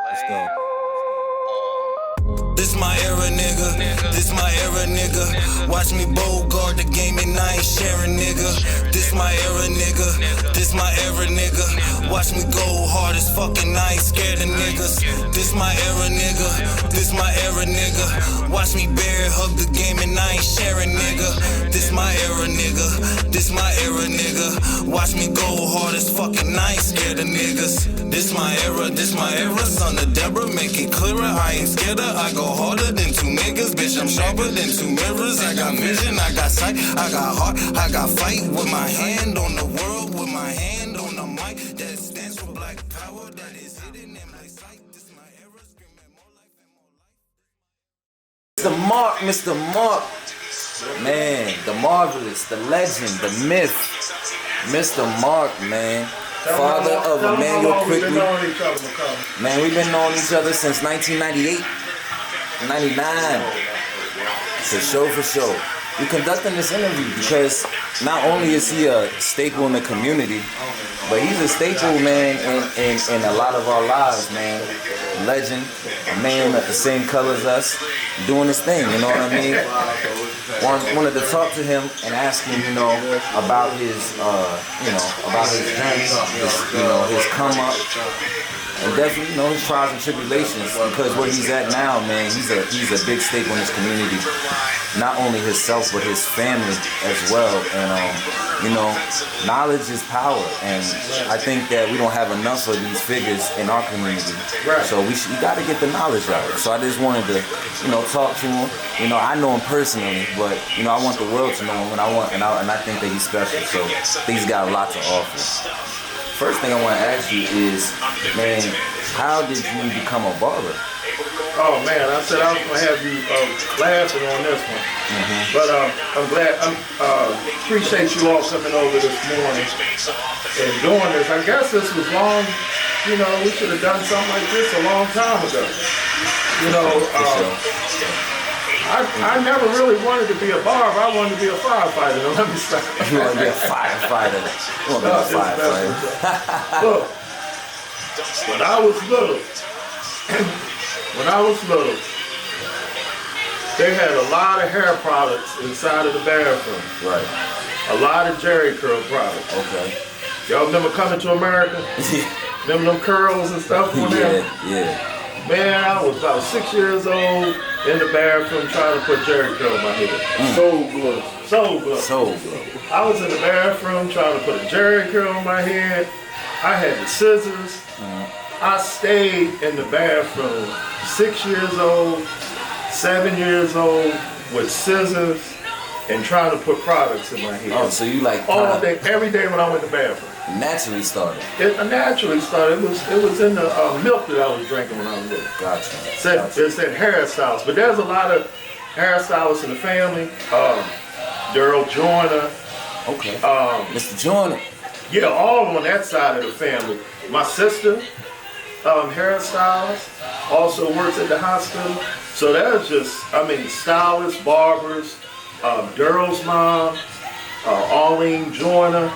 Let's go. This my era, nigga. This my era, nigga. Watch me bogart the game and I ain't sharing, nigga. This my era, nigga. This my era, nigga. Watch me go hard as fucking I ain't scared of niggas. This my era, nigga. This my era, nigga. Watch me bear hug the game and I ain't sharing, nigga. This my era, nigga. This my era, nigga. Watch me go hard as fucking I ain't scared of niggas. This my era, son of Deborah, make it clearer, I ain't scared of, I go harder than two niggas, bitch, I'm sharper than two mirrors, I got vision, I got sight, I got heart, I got fight, with my hand on the world, with my hand on the mic, that stands for black power, that is hidden in my sight, this my era, screaming more life and more life. Mr. Mark, man, the marvelous, the legend, the myth, Mr. Mark, man. Father of Emmanuel Quickly. Man, we've been knowing each other since 1998, 99. For sure. We're conducting this interview because not only is he a staple in the community, but he's a staple, man, in a lot of our lives, man. Legend, a man of the same color as us, doing his thing, you know what I mean? Wanted to talk to him and ask him, you know, about his, about his journey, his come up, and definitely, you know, his trials and tribulations. Because where he's at now, man, he's a big staple in his community. Not only himself, but his family as well. And knowledge is power, and I think that we don't have enough of these figures in our community. So we got to get the knowledge out. So I just wanted to, talk to him. I know him personally, but I want the world to know him, and I think that he's special. So I think he's got a lot to offer. First thing I want to ask you is, man, how did you become a barber? Oh man, I said I was gonna have you laughing on this one, but I'm glad. Appreciate you all coming over this morning and doing this. I guess this was long. We should have done something like this a long time ago. I never really wanted to be a barber. I wanted to be a firefighter. Let me stop. You want to be a firefighter? You want to be a firefighter? Look, when I was little. They had a lot of hair products inside of the bathroom. Right. A lot of Jerry curl products. Okay. Y'all remember Coming to America? Remember them curls and stuff on there? Yeah. Man, I was about 6 years old in the bathroom trying to put Jerry curl in my head. So good. I was in the bathroom trying to put a Jerry curl in my head. I had the scissors. I stayed in the bathroom 6 years old, 7 years old with scissors and trying to put products in my head. Oh, so you like all day, every day when I went to the bathroom. Naturally started. It naturally started. It was in the milk that I was drinking when I was little. Gotcha. It said hairstyles, but there's a lot of hairstylists in the family. Daryl Joyner. Okay. Mr. Joyner. Yeah, all on that side of the family. My sister. Hairstylist, also works at the hospital. So that's just, stylists, barbers, Daryl's mom, Arlene Joyner,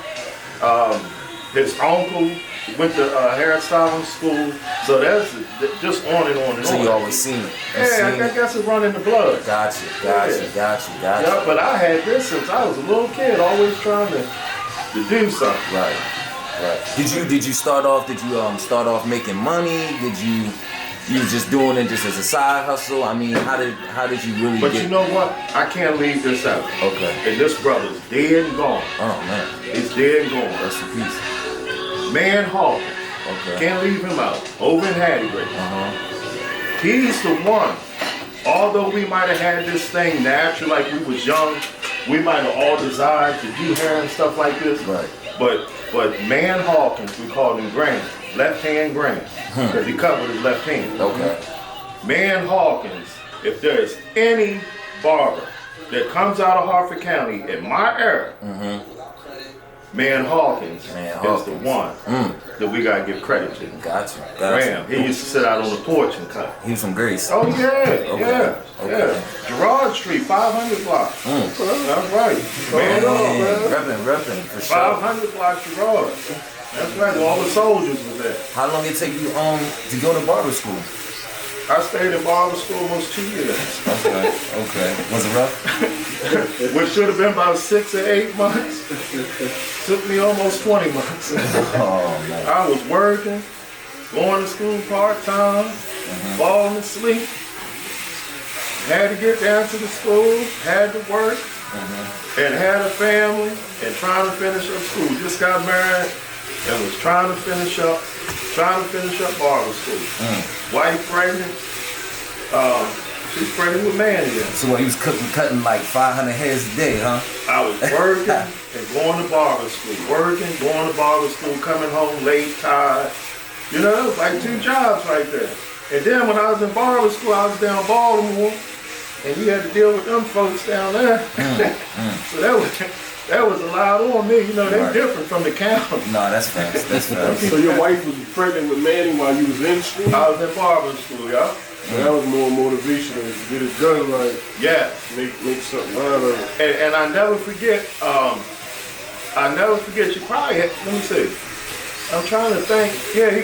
his uncle went to hairstyling school. So that's just on and on and on. So you always seen it. I guess it's running the blood. Gotcha. Yeah, but I had this since I was a little kid, always trying to do something. Right. Did you start off making money? Did you just doing it just as a side hustle? How did you really But you know what? I can't leave this out. Okay. And this brother's dead and gone. Oh man. He's dead and gone. Rest in peace. Man Hawkins. Okay. Can't leave him out. Over in Hattie. He's the one. Although we might have had this thing natural, like we was young, we might have all desired to do hair and stuff like this. Right. But Man Hawkins, we called him Granny, left hand Granny, because he covered his left hand. Okay. Man Hawkins, if there's any barber that comes out of Harford County in my era, Man Hawkins Man is Hawkins. the one that we gotta give credit to. Gotcha. Man, he used to sit out on the porch and cut. He was from Greece. Oh yeah, Okay. yeah. Gerard Street, 500 block. That's right. Man, Reppin' for sure. 500 block Gerard. That's right. All the soldiers was there. How long it take you to go to barber school? I stayed in Barber School almost 2 years. Okay. Was it rough? Which should have been about 6 or 8 months. Took me almost 20 months. Oh man. I was working, going to school part-time, falling asleep. Had to get down to the school, had to work, and had a family, and trying to finish up school. Just got married and was trying to finish up Barber School. Wife pregnant. She's pregnant with Manuel. So what, he was cutting like 500 hairs a day, huh? I was working and going to Barber School. Working, going to Barber School, coming home late, tired. You know, it was like 2 jobs right there. And then when I was in Barber School, I was down Baltimore, and you had to deal with them folks down there. So that was a lot on me. You know, they're different from the county. No, that's fast. That's fast. So your wife was pregnant with Manny while you was in school? I was in Barber School, y'all. So that was more motivational to get it done right. Yeah. Make something out of it. And I never forget, you probably had, let me see. I'm trying to think. Yeah, he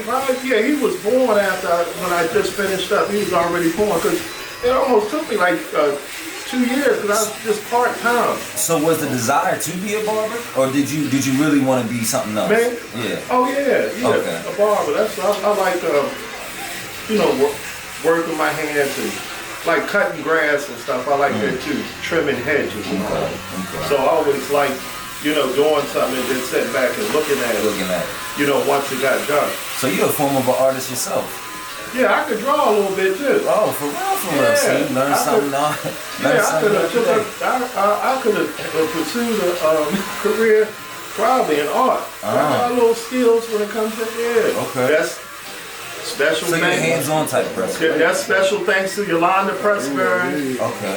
was born after when I just finished up. He was already born because it almost took me like 2 years because I was just part-time. So was the desire to be a barber, or did you really want to be something else? Man? Yeah. Oh yeah, Okay. a barber. That's I like working my hands and like cutting grass and stuff. I like that too, trimming hedges and all that. Okay. So I always like doing something and then sitting back and looking at it. Once it got done. So you're a form of an artist yourself. Yeah, I could draw a little bit too. Oh, for real? See, learn something. I could have pursued a career probably in art. I got little skills when it comes to Okay. That's special. So you're thanks. Hands-on type person. That's special thanks to Yolanda Pressberry. Okay.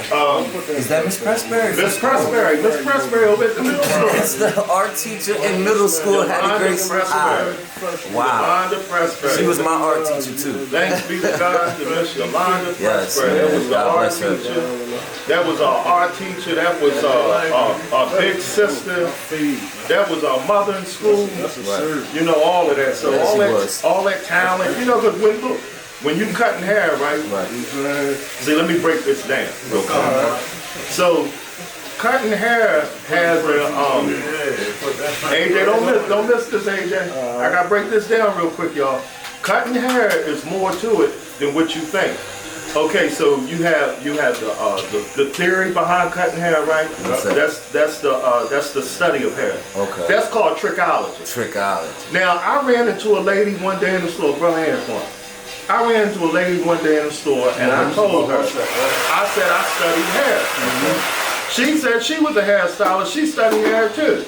Is that Miss Pressberry? Miss Pressberry over at the middle school. It's the art teacher in middle school had a great eye. Wow. Yolanda Pressberry. She was my art teacher too. Thanks be to God to Miss Yolanda Yes, Pressberry. That was the God art bless her. teacher. That was our art teacher. That was our big sister. That was our mother in school. You know, all of that. So all that talent. Because when you cutting hair, right? See, let me break this down real quick. So, cutting hair has a AJ, don't miss this, AJ. I gotta break this down real quick, y'all. Cutting hair is more to it than what you think. Okay, so you have the theory behind cutting hair, right? That's the study of hair. Okay. That's called trichology. Now, I ran into a lady one day in the store, brother Antoine. I ran into a lady one day in the store and I told her, I said I studied hair. She said she was a hairstylist. She studied hair too.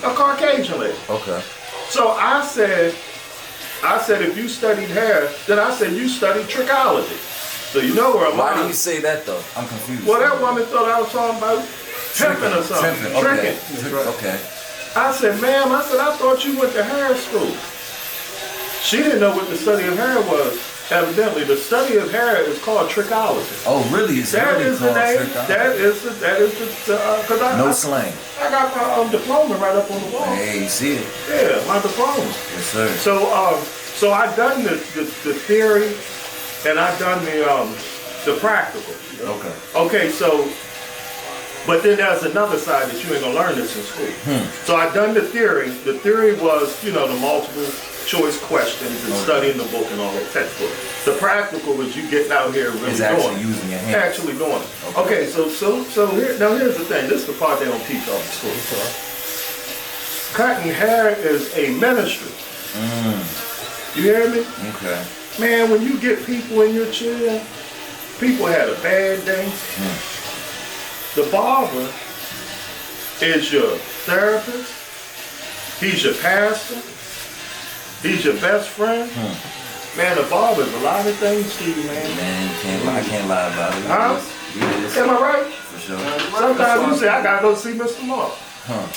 A Caucasian lady. Okay. So I said if you studied hair, then I said you studied trichology. So you know where I'm Why do you say that though? I'm confused. Well, that woman thought I was talking about tripping or something. Tricking. Okay. I said, ma'am, I thought you went to hair school. She didn't know what the study of hair was. Evidently, the study of hair is called trichology. Oh, really? It's That really is the called name. trichology. That is the No slang. I got my diploma right up on the wall. Hey, you see it? Yeah, my diploma. Yes, sir. So I done the theory, and I done the practical. Okay. Okay, so, but then there's another side that you ain't gonna learn this in school. So I done the theory. The theory was, the multiple choice questions and studying the book and all that textbook. The practical was you getting out here and really It's doing actually it. using your hands. Actually doing it. Okay, so here's the thing. This is the part they don't teach off in school. Cutting hair is a ministry. You hear me? Okay. Man, when you get people in your chair, people had a bad day. The barber is your therapist. He's your pastor. He's your best friend. Man, the barber is a lot of things to you, man. I can't lie about it. Huh? Yes. Am I right? For sure. Sometimes you say, I gotta go see Mr.Mark.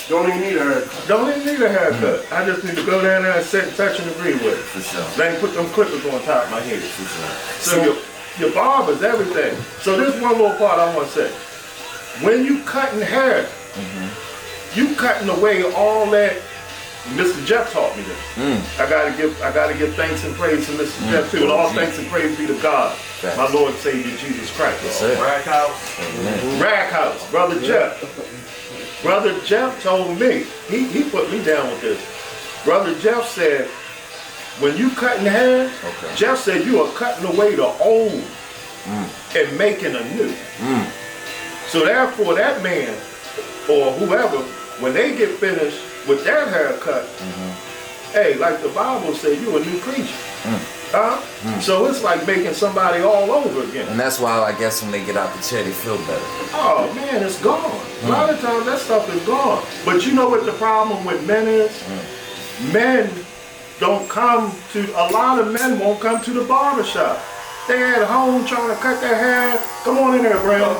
Don't even need a haircut. Don't even need a haircut. I just need to go down there and sit and touch and agree with it. For sure. Then put them clippers on top of my head. For sure. So your barber's everything. So this one little part I want to say. When you cutting hair, you cutting away all that. Mr. Jeff taught me this. I gotta give thanks and praise to Mr. Jeff too. And all thanks and praise be to God, my Lord and Savior Jesus Christ. Rack house. Rack house, Brother Jeff. Brother Jeff told me, he put me down with this. Brother Jeff said, when you cutting hair, Jeff said you are cutting away the old and making a new. So therefore that man or whoever, when they get finished with that haircut, hey, like the Bible said, you a new creature. So it's like making somebody all over again. And that's why I guess when they get out the chair, they feel better. Oh man, it's gone. A lot of times that stuff is gone. But you know what the problem with men is? Men don't come to, a lot of men won't come to the barber shop. They're at home trying to cut their hair. Come on in there, Brandon.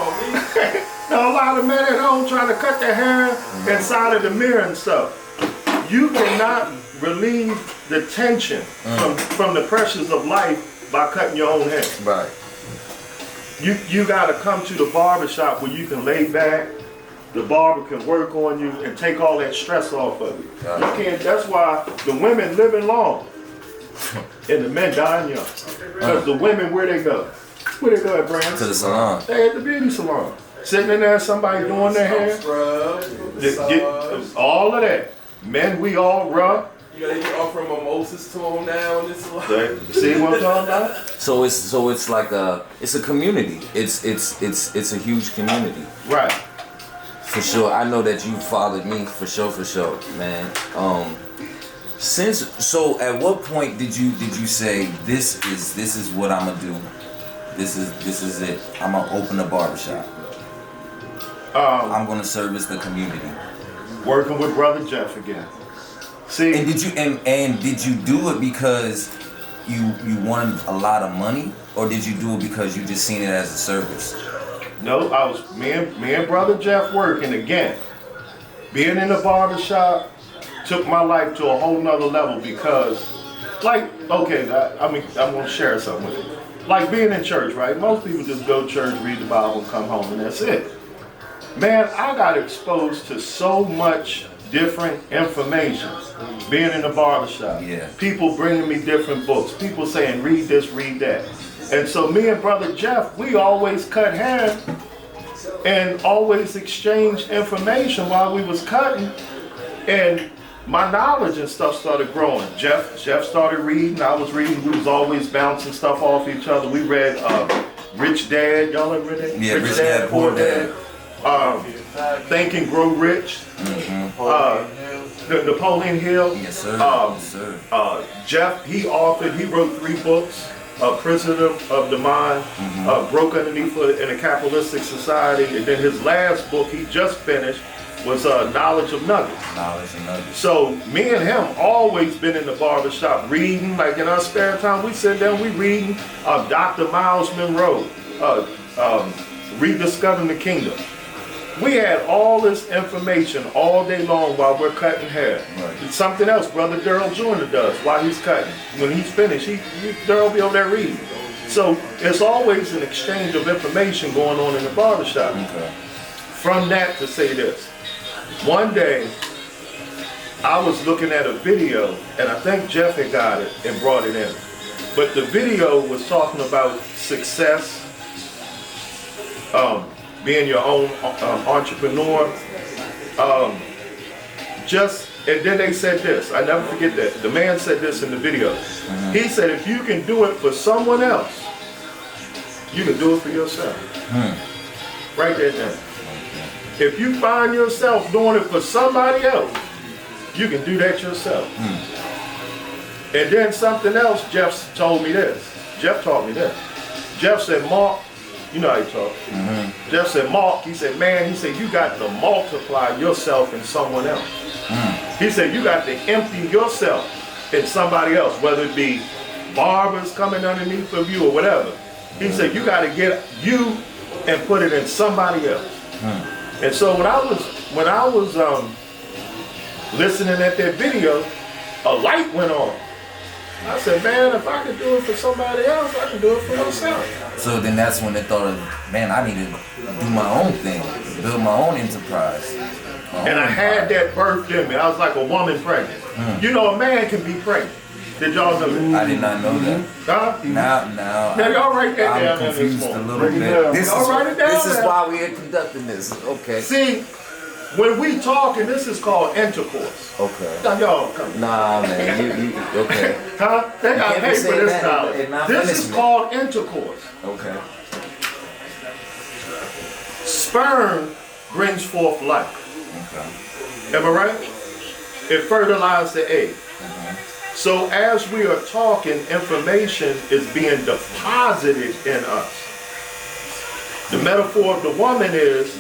Now, a lot of men at home trying to cut their hair inside of the mirror and stuff. You cannot relieve the tension from the pressures of life by cutting your own hair. Right. You got to come to the barber shop where you can lay back. The barber can work on you and take all that stress off of you. You can't. That's why the women living long and the men dying young. Because the women, where they go? Where they go at, Brandon? To the salon. They at the beauty salon. Sitting in there, somebody doing their hair. All of that. Men, we all rough. You gotta offer mimosas to them now in this salon. See what I'm talking about? So it's like it's a community. It's a huge community. Right. For sure. I know that you followed me for sure, man. So at what point did you say this is what I'm gonna do? This is it. I'm gonna open a barbershop. I'm gonna service the community. Working with Brother Jeff again. See, and did you do it because you wanted a lot of money, or did you do it because you just seen it as a service? No, I was me and Brother Jeff working again. Being in the barbershop took my life to a whole nother level because, like, okay, I'm gonna share something with you. Like being in church, right? Most people just go to church, read the Bible, and come home, and that's it. Man, I got exposed to so much different information being in the barbershop. Yeah. People bringing me different books. People saying, read this, read that. And so me and Brother Jeff, we always cut hair and always exchanged information while we was cutting. And my knowledge and stuff started growing. Jeff started reading, I was reading. We was always bouncing stuff off each other. We read Rich Dad. Y'all ever read that? Yeah, Rich Dad, Poor Dad. Think and Grow Rich. Napoleon Hill. Yes, sir. Jeff, he wrote 3 books. Prisoner of the Mind, Broke Underneath in a Capitalistic Society, and then his last book he just finished was Knowledge of Nuggets. So me and him always been in the barbershop reading, like in our spare time we sit down, we reading Dr. Miles Monroe, Rediscovering the Kingdom. We had all this information all day long while we're cutting hair. Right. It's something else Brother Darrell Jr. does while he's cutting. When he's finished, Darrell will be over there reading. So it's always an exchange of information going on in the barbershop. Okay. From that to say this. One day, I was looking at a video, and I think Jeff had got it and brought it in. But the video was talking about success, being your own entrepreneur. And then they said this, I never forget that. The man said this in the video. He said, if you can do it for someone else, you can do it for yourself. Write that down. If you find yourself doing it for somebody else, you can do that yourself. And then something else, Jeff told me this. Jeff taught me this. Jeff said, Mark, you know how he talk. Jeff said, Mark, he said, man, he said, you got to multiply yourself in someone else. He said, you got to empty yourself in somebody else, whether it be barbers coming underneath of you or whatever. He said, you got to get you and put it in somebody else. And so when I was listening at that video, a light went on. I said, man, if I could do it for somebody else, I can do it for myself. So then that's when they thought of, man, I need to do my own thing, build my own enterprise. And I had that birthed in me. I was like a woman pregnant. You know, a man can be pregnant. Did y'all know that? I did not know that. Huh? Now y'all write that down. I'm confused a little bit. This is why we are conducting this. Okay. See, when we talking, this is called intercourse. Okay. Now y'all come. Nah, man. You okay. Huh? They got paid for this knowledge. This is called intercourse. Okay. Sperm brings forth life. Okay. Am I right? It fertilizes the egg. So as we are talking, information is being deposited in us. The metaphor of the woman is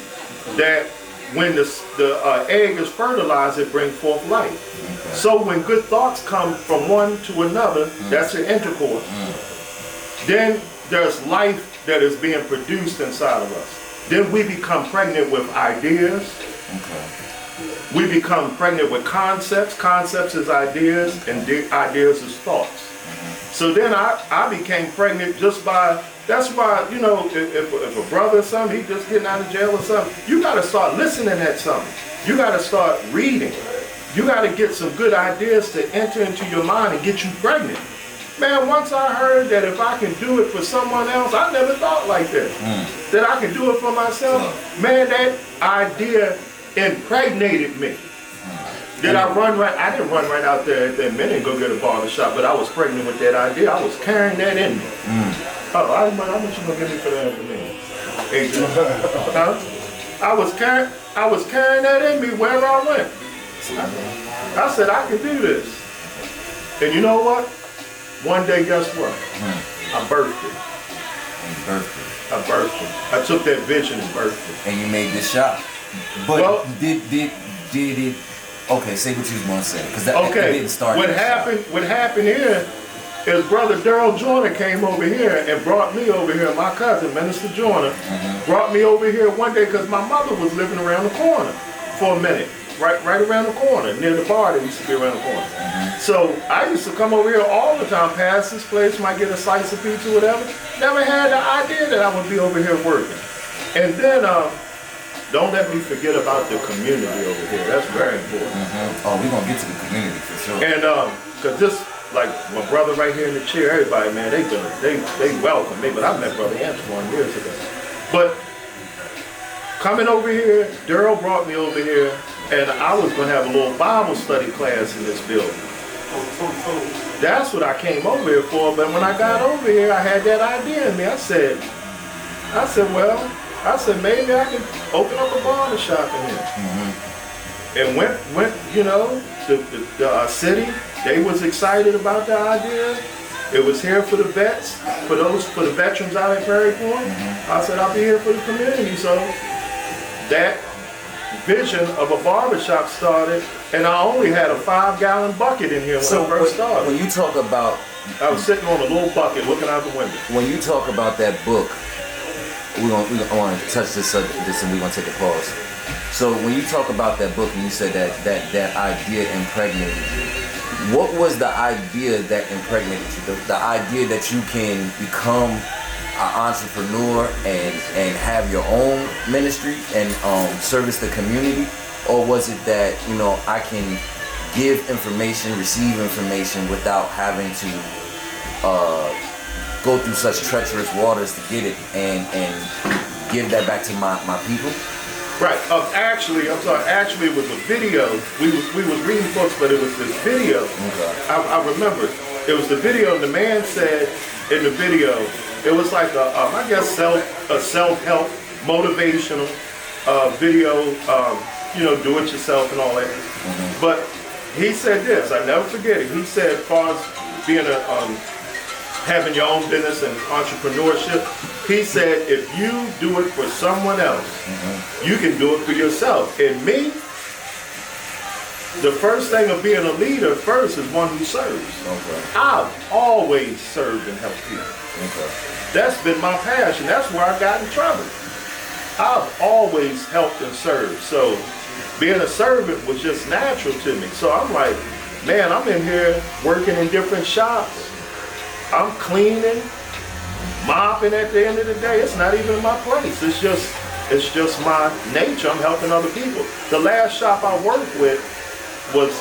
that when the egg is fertilized, it brings forth life. Okay. So when good thoughts come from one to another, that's an intercourse. Then there's life that is being produced inside of us. Then we become pregnant with ideas. Okay. We become pregnant with concepts. Concepts is ideas, and ideas is thoughts. So then I became pregnant just by, that's why, you know, if a brother or something, he just getting out of jail or something, you got to start listening at something. You got to start reading. You got to get some good ideas to enter into your mind and get you pregnant. Man, once I heard that if I can do it for someone else, I never thought like that. That I can do it for myself. Man, that idea impregnated me. Did I run right? I didn't run right out there at that minute and go get a barber shop, but I was pregnant with that idea. I was carrying that in me. Oh, how much you gonna give me for that information? Huh? I was carrying that in me wherever I went. I said I can do this. And you know what? One day, guess what? I birthed it. I birthed it. I took that vision and birthed it. And you made this shop. But well, did it? Okay, say what you was gonna say, because that didn't start. What happened here is Brother Darrell Joyner came over here and brought me over here. My cousin, Minister Joyner, brought me over here one day because my mother was living around the corner for a minute, right around the corner near the bar that used to be around the corner. So I used to come over here all the time, pass this place, might get a slice of pizza, whatever. Never had the idea that I would be over here working. And then. Don't let me forget about the community over here. That's very important. Oh, we're going to get to the community for sure. And because this, like my brother right here in the chair, everybody, man, they welcome me. But I met Brother Antoine years ago. But coming over here, Darrell brought me over here, and I was going to have a little Bible study class in this building. That's what I came over here for. But when I got over here, I had that idea in me. I said, well, maybe I can open up a barber shop in here. And went, you know, the city, they was excited about the idea. It was here for the vets, for the veterans out at Prairie Point. I said, I'll be here for the community. So that vision of a barber shop started, and I only had a 5-gallon bucket in here when I first started. When you talk about... I was sitting on a little bucket looking out the window. When you talk about that book, I want to touch this and we're going to take a pause. So when you talk about that book and you said that idea impregnated you, what was the idea that impregnated you? The idea that you can become an entrepreneur and have your own ministry and service the community? Or was it that, you know, I can give information, receive information without having to go through such treacherous waters to get it and give that back to my people? Right. Actually, it was a video. We was reading books, but it was this video. Okay. I remember it was the video, and the man said in the video, it was like I guess self-help, motivational video, you know, do it yourself and all that. But he said this, I never forget it. He said, as far as being having your own business and entrepreneurship, he said, if you do it for someone else, you can do it for yourself. And me, the first thing of being a leader first is one who serves. I've always served and helped people. That's been my passion. That's where I got in trouble. I've always helped and served. So being a servant was just natural to me. So I'm like, man, I'm in here working in different shops. I'm cleaning, mopping at the end of the day. It's not even my place. It's just my nature. I'm helping other people. The last shop I worked with was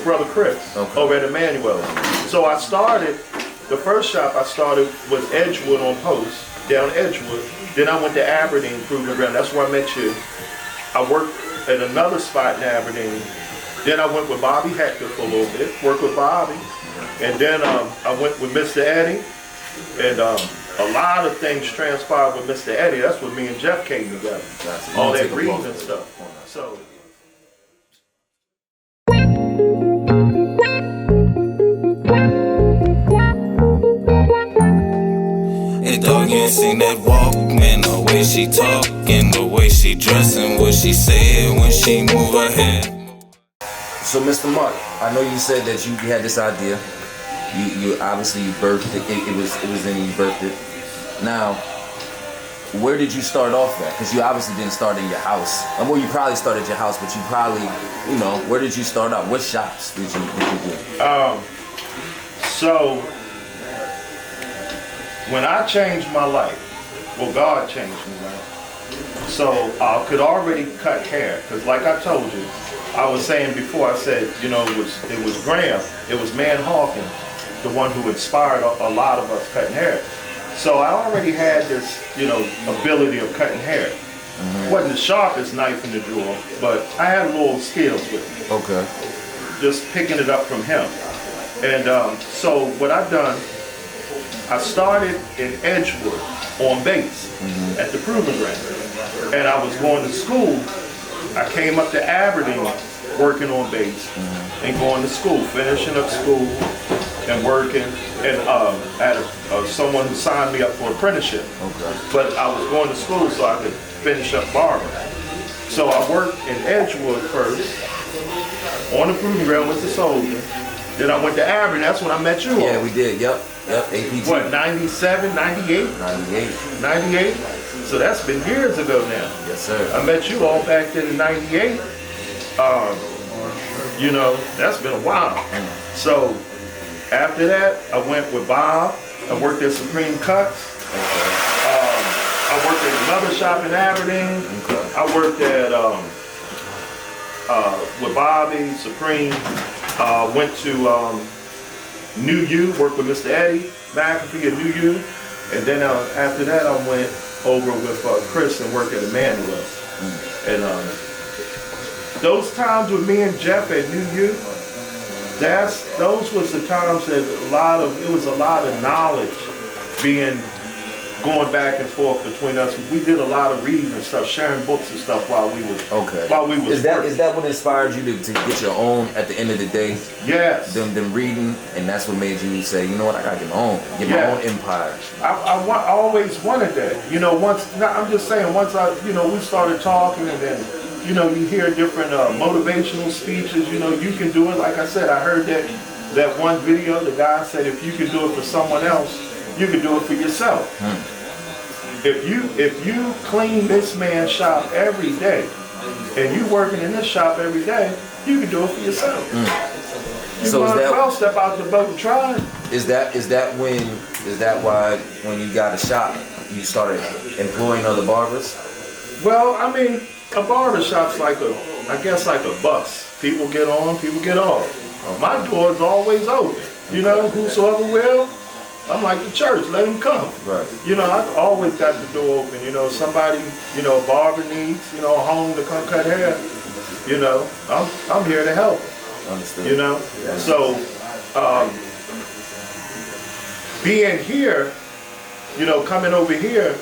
Brother Chris over at Immanuel. So I started, the first shop I started was Edgewood on Post, down Edgewood. Then I went to Aberdeen Proving Ground. That's where I met you. I worked at another spot in Aberdeen. Then I went with Bobby Hector for a little bit, worked with Bobby. And then I went with Mr. Eddie. And a lot of things transpired with Mr. Eddie. That's when me and Jeff came together. All that reading and stuff. So. And dog, you ain't seen that walk, man. The way she talkin', the way she dressin', what she said when she move her head. So, Mr. Mark, I know you said that you had this idea. You obviously birthed it. It was in you birthed it. Now, where did you start off at? Because you obviously didn't start in your house. Well, you probably started at your house, but you probably, where did you start out? What shops did you do? So when I changed my life, well, God changed me, right? So I could already cut hair, because like I told you, I was saying before, I said, it was Graham, it was Man Hawkins, the one who inspired a lot of us cutting hair. So I already had this, ability of cutting hair. Mm-hmm. Wasn't the sharpest knife in the drawer, but I had little skills with it. Okay. Just picking it up from him. And so what I've done, I started in Edgewood on base at the Proving Ground. And I was going to school. I came up to Aberdeen working on base and going to school, finishing up school and working. And had someone who signed me up for apprenticeship. Okay. But I was going to school so I could finish up Barber. So I worked in Edgewood first, on the Proving Ground with the soldier. Then I went to Aberdeen. That's when I met you. Yeah, we did. Yep. APT. What, 97, 98? 98. So that's been years ago now. Yes, sir. I met you all back then in 98. That's been a while. So after that, I went with Bob. I worked at Supreme Cuts. I worked at another shop in Aberdeen. I worked at with Bobby, Supreme. Went to New U, worked with Mr. Eddie McAfee at New U. And then after that, I went over with Chris and worked at Immanuel. And those times with me and Jeff at New U, those was the times that it was a lot of knowledge going back and forth between us. We did a lot of reading and stuff, sharing books and stuff while we was working. Is that what inspired you to get your own at the end of the day? Yes. Them reading, and that's what made you say, you know what, I gotta get my own empire. I always wanted that. I'm just saying, once we started talking, and then you hear different motivational speeches. You can do it. Like I said, I heard that one video. The guy said, if you can do it for someone else, you can do it for yourself. If you clean this man's shop every day, and you working in this shop every day, you can do it for yourself. You might as well step out the boat and try it. Is that why when you got a shop, you started employing other barbers? Well, I mean, a barber shop's like a bus. People get on, people get off. My door's always open. Whosoever will, I'm like the church, let them come. Right. I've always got the door open. Somebody, a barber needs, a home to come cut hair. I'm here to help. Understood. Yeah. So, being here, coming over here,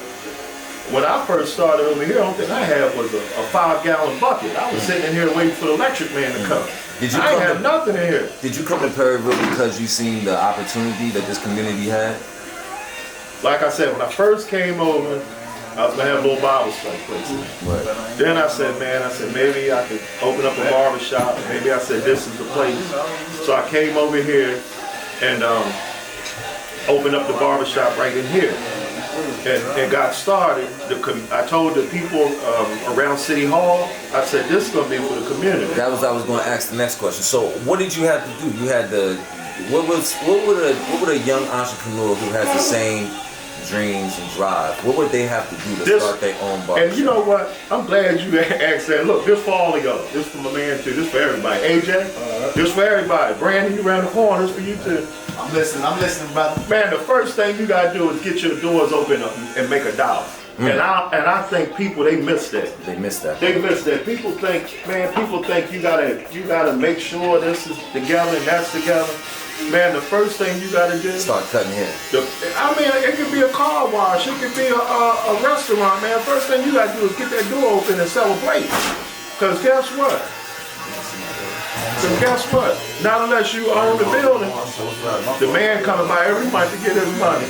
when I first started over here, the only thing I had was a 5-gallon bucket. I was sitting in here waiting for the electric man to come. I ain't have nothing in here. Did you come to Perryville because you seen the opportunity that this community had? Like I said, when I first came over, I was going to have a little Bible study place. Right. Then I said, maybe I could open up a barber shop. Maybe I said, this is the place. So I came over here and opened up the barber shop right in here. and got started, I told the people around City Hall, I said, this is going to be for the community. I was going to ask the next question. So what did you have to do? You had to, what would a young entrepreneur who has the same dreams and drive, what would they have to do to start their own barbershop? And you know what? I'm glad you asked that. Look, this for all of y'all. This for my man too. This for everybody. AJ, this for everybody. Brandon, you around the corner. This for you too. I'm listening, brother. Man, the first thing you gotta do is get your doors open and make $1. And I think people, they miss that. They miss that. They miss that. People think you gotta make sure this is together and that's together. Man, the first thing you gotta do, start cutting hair. It could be a car wash, it could be a restaurant, man. First thing you gotta do is get that door open and sell a plate. Cause guess what? Not unless you own the building, the man coming by every month to get his money.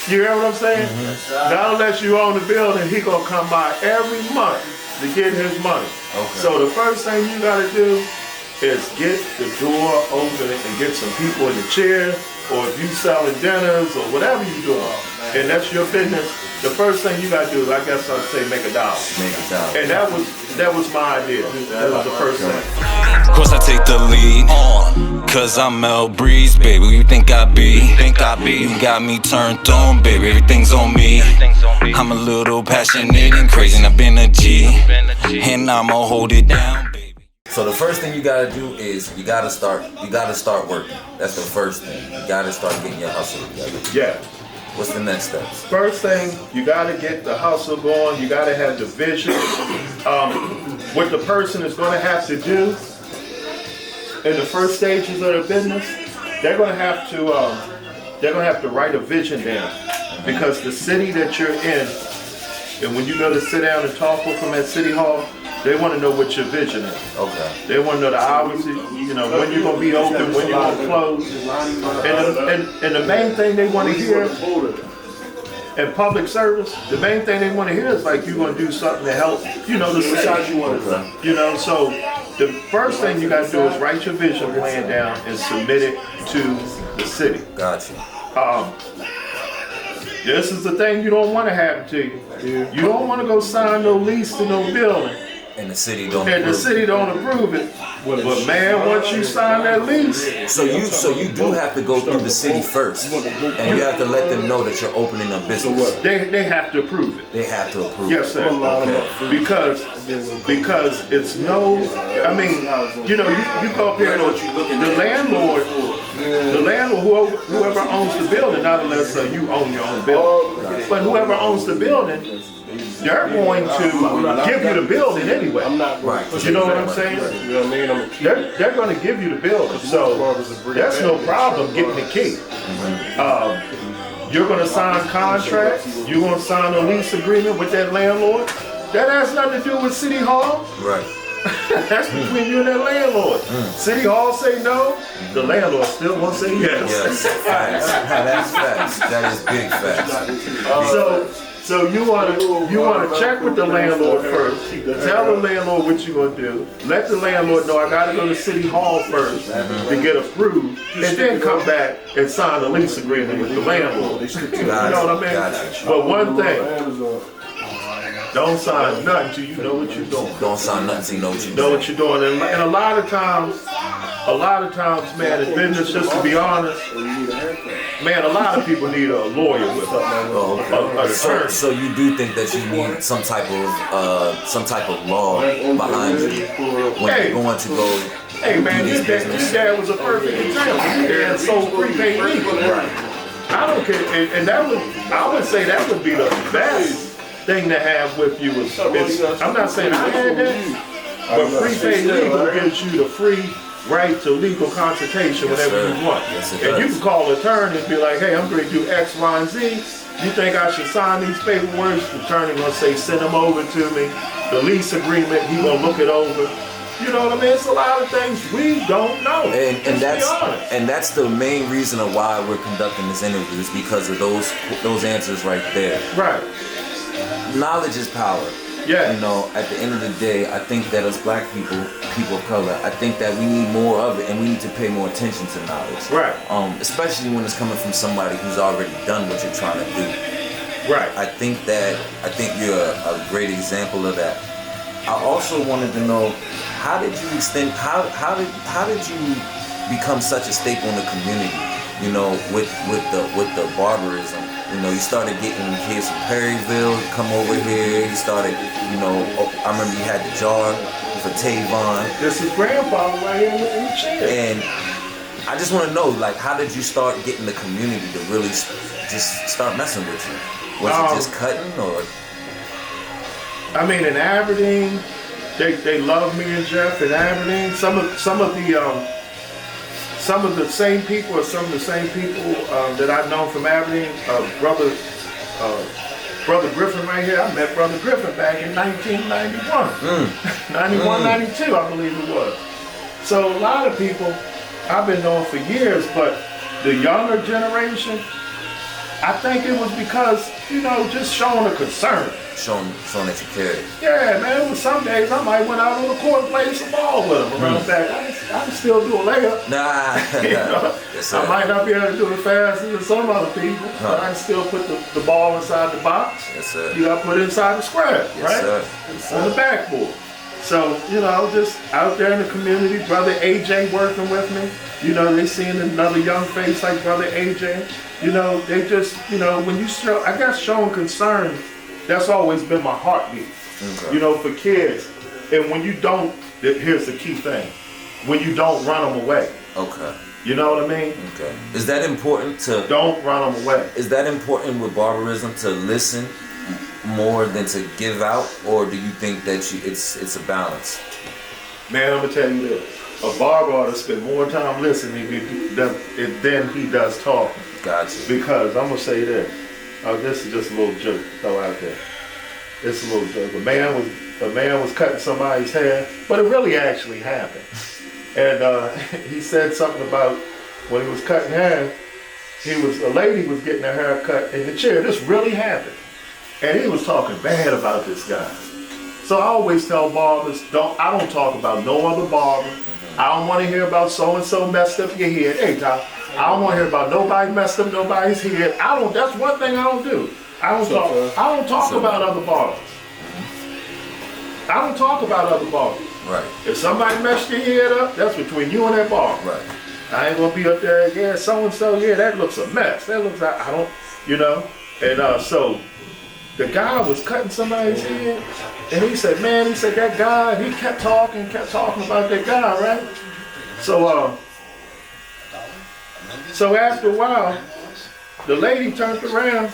You hear what I'm saying? Not unless you own the building, he gonna come by every month to get his money. Okay. So the first thing you gotta do is get the door open and get some people in the chair, or if you selling dinners or whatever you doing, and that's your business, the first thing you gotta do is, I guess I'd say, make $1. Make $1. And that was my idea. That was the first thing. Of course I take the lead on, cause I'm Mel Breeze, baby. You think I be? You got me turned on, baby. Everything's on me. I'm a little passionate and crazy, and I've been a G, and I'ma hold it down. So the first thing you gotta do is you gotta start working. That's the first thing. You gotta start getting your hustle together. Yeah. What's the next steps? First thing, you gotta get the hustle going. You gotta have the vision. What the person is gonna have to do in the first stages of their business, they're gonna have to write a vision down, because the city that you're in, and when you go to sit down and talk with them at City Hall, they want to know what your vision is. Okay. They want to know the hours, you know, when you're going to be open, when you're going to close. And the main thing they want to hear in public service, the main thing they want to hear is like you're going to do something to help, you know, the city. You know, so the first thing you got to do is write your vision plan down and submit it to the city. Gotcha. This is the thing you don't want to happen to you. You don't want to go sign no lease to no building. And the city don't approve it. But man, once you sign that lease, so you do have to go through the city first, and you have to let them know that you're opening a business. They have to approve it. They have to approve yes, sir. Okay. Because it's no. I mean, you know, you go up here, the landlord, whoever owns the building, not unless you own your own building, but whoever owns the building, they're going to give you the building anyway. Right. You know what I'm saying? They're going to give you the building. So that's no problem getting the key. You're going to sign contracts. You're going to sign a lease agreement with that landlord. That has nothing to do with City Hall. Right. That's between you and that landlord. City Hall say no, the landlord still won't say yes. Yes, facts. That's facts. That is big facts. So you want to check with the landlord first. Tell the landlord what you're gonna do. Let the landlord know I gotta go to City Hall first to get approved, and then come back and sign a lease agreement with the landlord. You know what I mean? But one thing, don't sign nothing till you know what you're doing. Don't sign nothing till you know what you're doing. Know what you're doing, and a lot of times, man, in business, just to be honest, man, a lot of people need a lawyer with them. So you do think that you need some type of law behind you when you're going to go. Hey man, your dad was a perfect example. Your dad sold prepaid legal. Right. I don't care, and I would say that would be the best thing to have with you. I'm not saying I had that, but prepaid legal gives you the free right to legal consultation whenever you want. Yes, and you can call the attorney and be like, hey, I'm going to do X, Y, and Z. You think I should sign these paperwork? The attorney going to say, send them over to me. The lease agreement, he going to look it over. You know what I mean? It's a lot of things we don't know. And that's the main reason of why we're conducting this interview, is because of those answers right there. Right. Knowledge is power. Yeah. You know, at the end of the day, I think that as black people, people of color, I think that we need more of it, and we need to pay more attention to knowledge. Right. Especially when it's coming from somebody who's already done what you're trying to do. Right. I think you're a great example of that. I also wanted to know, how did you become such a staple in the community? You know, with the barberism. You know, you started getting kids from Perryville to come over here. You started, you know, I remember you had the jar for Tavon. This is grandfather right here in the chair. And I just want to know, like, how did you start getting the community to really just start messing with you? Was it just cutting, or? I mean, in Aberdeen, they love me and Jeff in Aberdeen. Some of the same people that I've known from Aberdeen. Brother Griffin right here. I met Brother Griffin back in 1991, 92, I believe it was. So a lot of people I've been knowing for years, but the younger generation, I think it was because, you know, just showing a concern. Showing that you cared. Yeah, man, it was some days I might went out on the court and played some ball with them around back. I can still do a layup. Nah. You know? Yes, I might not be able to do it faster than some other people, but I can still put the ball inside the box. Yes, sir. You got to put it inside the square, Yes, right? Sir. Yes, sir. On the backboard. So, you know, just out there in the community, Brother AJ working with me. You know, they seeing another young face like Brother AJ. You know, they just, you know, when you show, I guess showing concern, that's always been my heartbeat. Okay. You know, for kids. And when you don't, here's the key thing. When you don't run them away. Okay. You know what I mean? Okay. Is that important to... Don't run them away. Is that important with barbarism, to listen more than to give out? Or do you think that it's a balance? Man, I'm going to tell you this. A barber ought to spend more time listening than he does talking. Gotcha. Because I'm going to say this. This is just a little joke to throw out there. It's a little joke. A man was cutting somebody's hair, but it really actually happened. And he said something about when he was cutting hair, a lady was getting her hair cut in the chair. This really happened. And he was talking bad about this guy. So I always tell barbers, I don't talk about no other barber. I don't want to hear about so-and-so messed up your head. Hey, Tom, I don't want to hear about nobody messed up nobody's head. That's one thing I don't do. I don't talk about other barbers. I don't talk about other barbers. Right. If somebody messed your head up, that's between you and that barber. Right. I ain't gonna be up there, yeah, so-and-so, yeah, that looks a mess. That looks like, I don't, you know. And so the guy was cutting somebody's head, and he said, that guy, and he kept talking about that guy, right? So after a while, the lady turned around,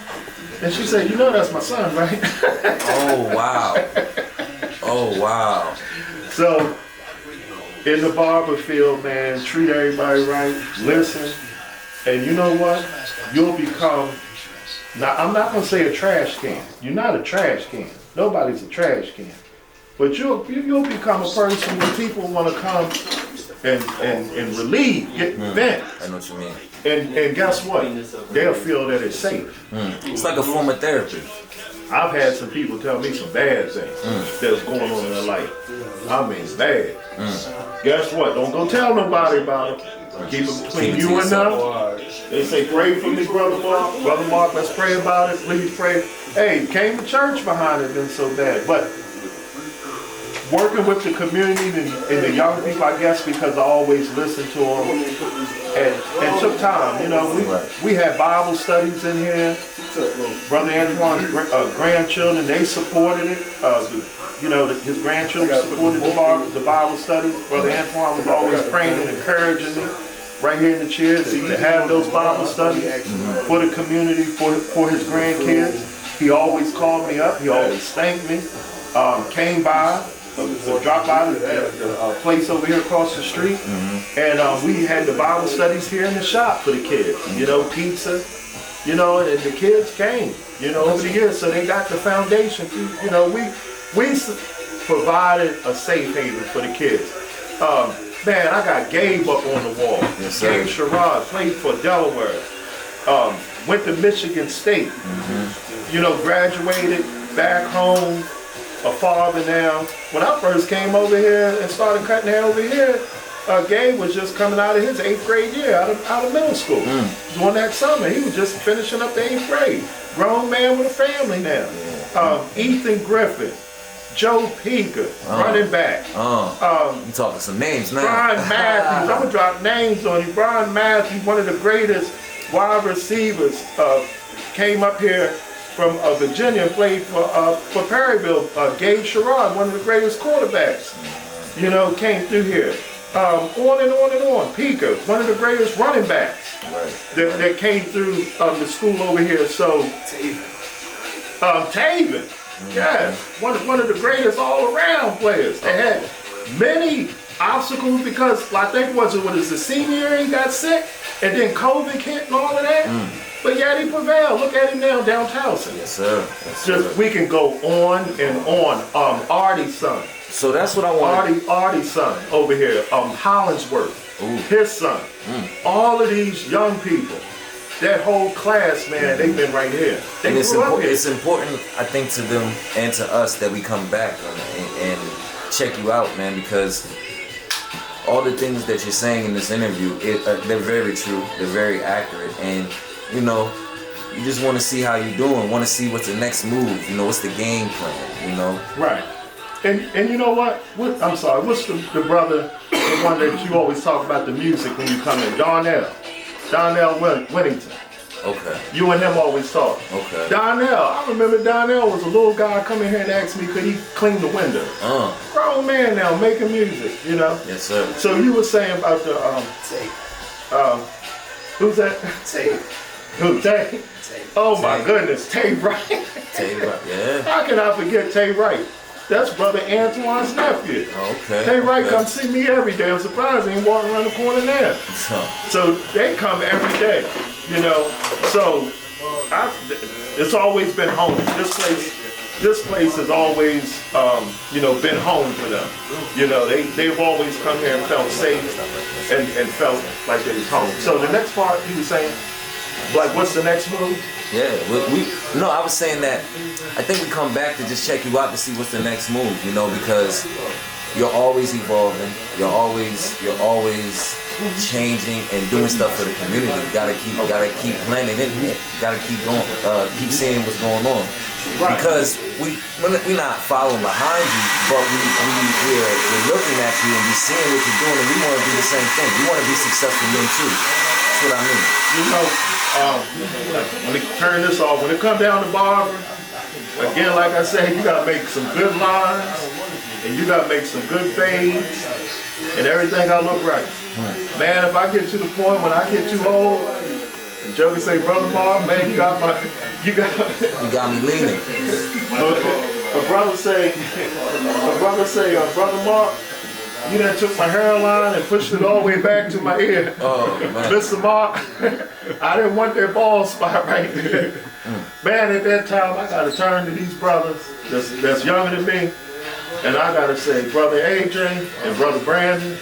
and she said, you know that's my son, right? Oh, wow. Oh, wow. So, in the barber field, man, treat everybody right, listen, and you know what? You'll become, now I'm not going to say a trash can. You're not a trash can. Nobody's a trash can. But you'll become a person where people want to come and relieve, get vent. I know what you mean. And guess what? They'll feel that it's safe. It's like a form of therapy. I've had some people tell me some bad things that's going on in their life. I mean, bad. Guess what? Don't go tell nobody about it. Keep it between you and them. They say, pray for me, Brother Mark. Brother Mark, let's pray about it. Please pray. Hey, came to church behind it, been so bad. But working with the community and the young people, I guess, because I always listened to them and took time. You know, we had Bible studies in here. Brother Antoine's grandchildren, they supported it. His grandchildren supported the Bible study. Brother Antoine was always praying and encouraging me right here in the chair to have those Bible studies for the community, for his grandkids. He always called me up. He always thanked me. Came by. Dropped by the place over here across the street, and we had the Bible studies here in the shop for the kids. You know, pizza. You know, and the kids came. You know, over the years, so they got the foundation. You know, we provided a safe haven for the kids. Man, I got Gabe up on the wall. Yes, Gabe Sherrod played for Delaware. Went to Michigan State. You know, graduated back home. a father now. When I first came over here and started cutting hair over here, Gabe was just coming out of his 8th grade year, out of middle school. During that summer, he was just finishing up the 8th grade. Grown man with a family now. Ethan Griffin, Joe Pika, running back. You talking some names now. Brian Matthews, I'm gonna drop names on you. Brian Matthews, one of the greatest wide receivers, came up here from Virginia and played for Perryville. Gabe Sherrod, one of the greatest quarterbacks, you know, came through here. On and on and on. Pika, one of the greatest running backs that came through the school over here. So, Taven, yeah, one of the greatest all-around players. They had many obstacles because I think it was the senior year he got sick, and then COVID hit and all of that. But yet he prevailed. Look at him now down Towson. Yes, sir. Yes, sir. Just we can go on and on. Artie's son. So that's what I want. Artie's son over here. Hollinsworth. His son. All of these young people. That whole class, man, they've been right here. And it's important, I think, to them and to us that we come back and check you out, man, because all the things that you're saying in this interview, they're very true, they're very accurate, and you know, you just want to see how you're doing, want to see what's the next move, you know, what's the game plan, you know? Right. And you know what? I'm sorry, what's the brother, the one that you always talk about the music when you come in? Darnell Whittington. Okay. You and him always talk. Okay. Darnell, I remember Darnell was a little guy coming here and asked me could he clean the windows. Grown man now making music, you know? Yes, sir. So you were saying about the who's that? Tay. Who, Tay? Oh my goodness, Tay Wright. Tay Wright, yeah. How can I forget Tay Wright? That's Brother Antoine's nephew. Okay. Tay Wright comes see me every day. I'm surprised he ain't walking around the corner there. So they come every day, you know. So it's always been home. This place has always, you know, been home for them. You know, they've always come here and felt safe and felt like they was home. So the next part, you were saying, like, what's the next move? Yeah, no, I was saying that I think we come back to just check you out to see what's the next move, you know, because you're always evolving, you're always changing and doing stuff for the community. You gotta keep planning it, gotta keep going, keep seeing what's going on. Because we're not following behind you, but we're looking at you and we're seeing what you're doing, and we want to do the same thing. We want to be successful men too. That's what I mean. You know, let me turn this off. When it comes down to Barber, again, like I said, you gotta make some good lines, and you gotta make some good fades, and everything gotta look right. Man, if I get to the point when I get too old, and Joey say, Brother Mark, man, you got me leaning. A brother say, Brother Mark, you done took my hairline and pushed it all the way back to my ear. Oh, man. Mr.Mark, I didn't want that bald spot right there. Man, at that time, I got to turn to these brothers that's younger than me, and I got to say, Brother AJ and Brother Brandon,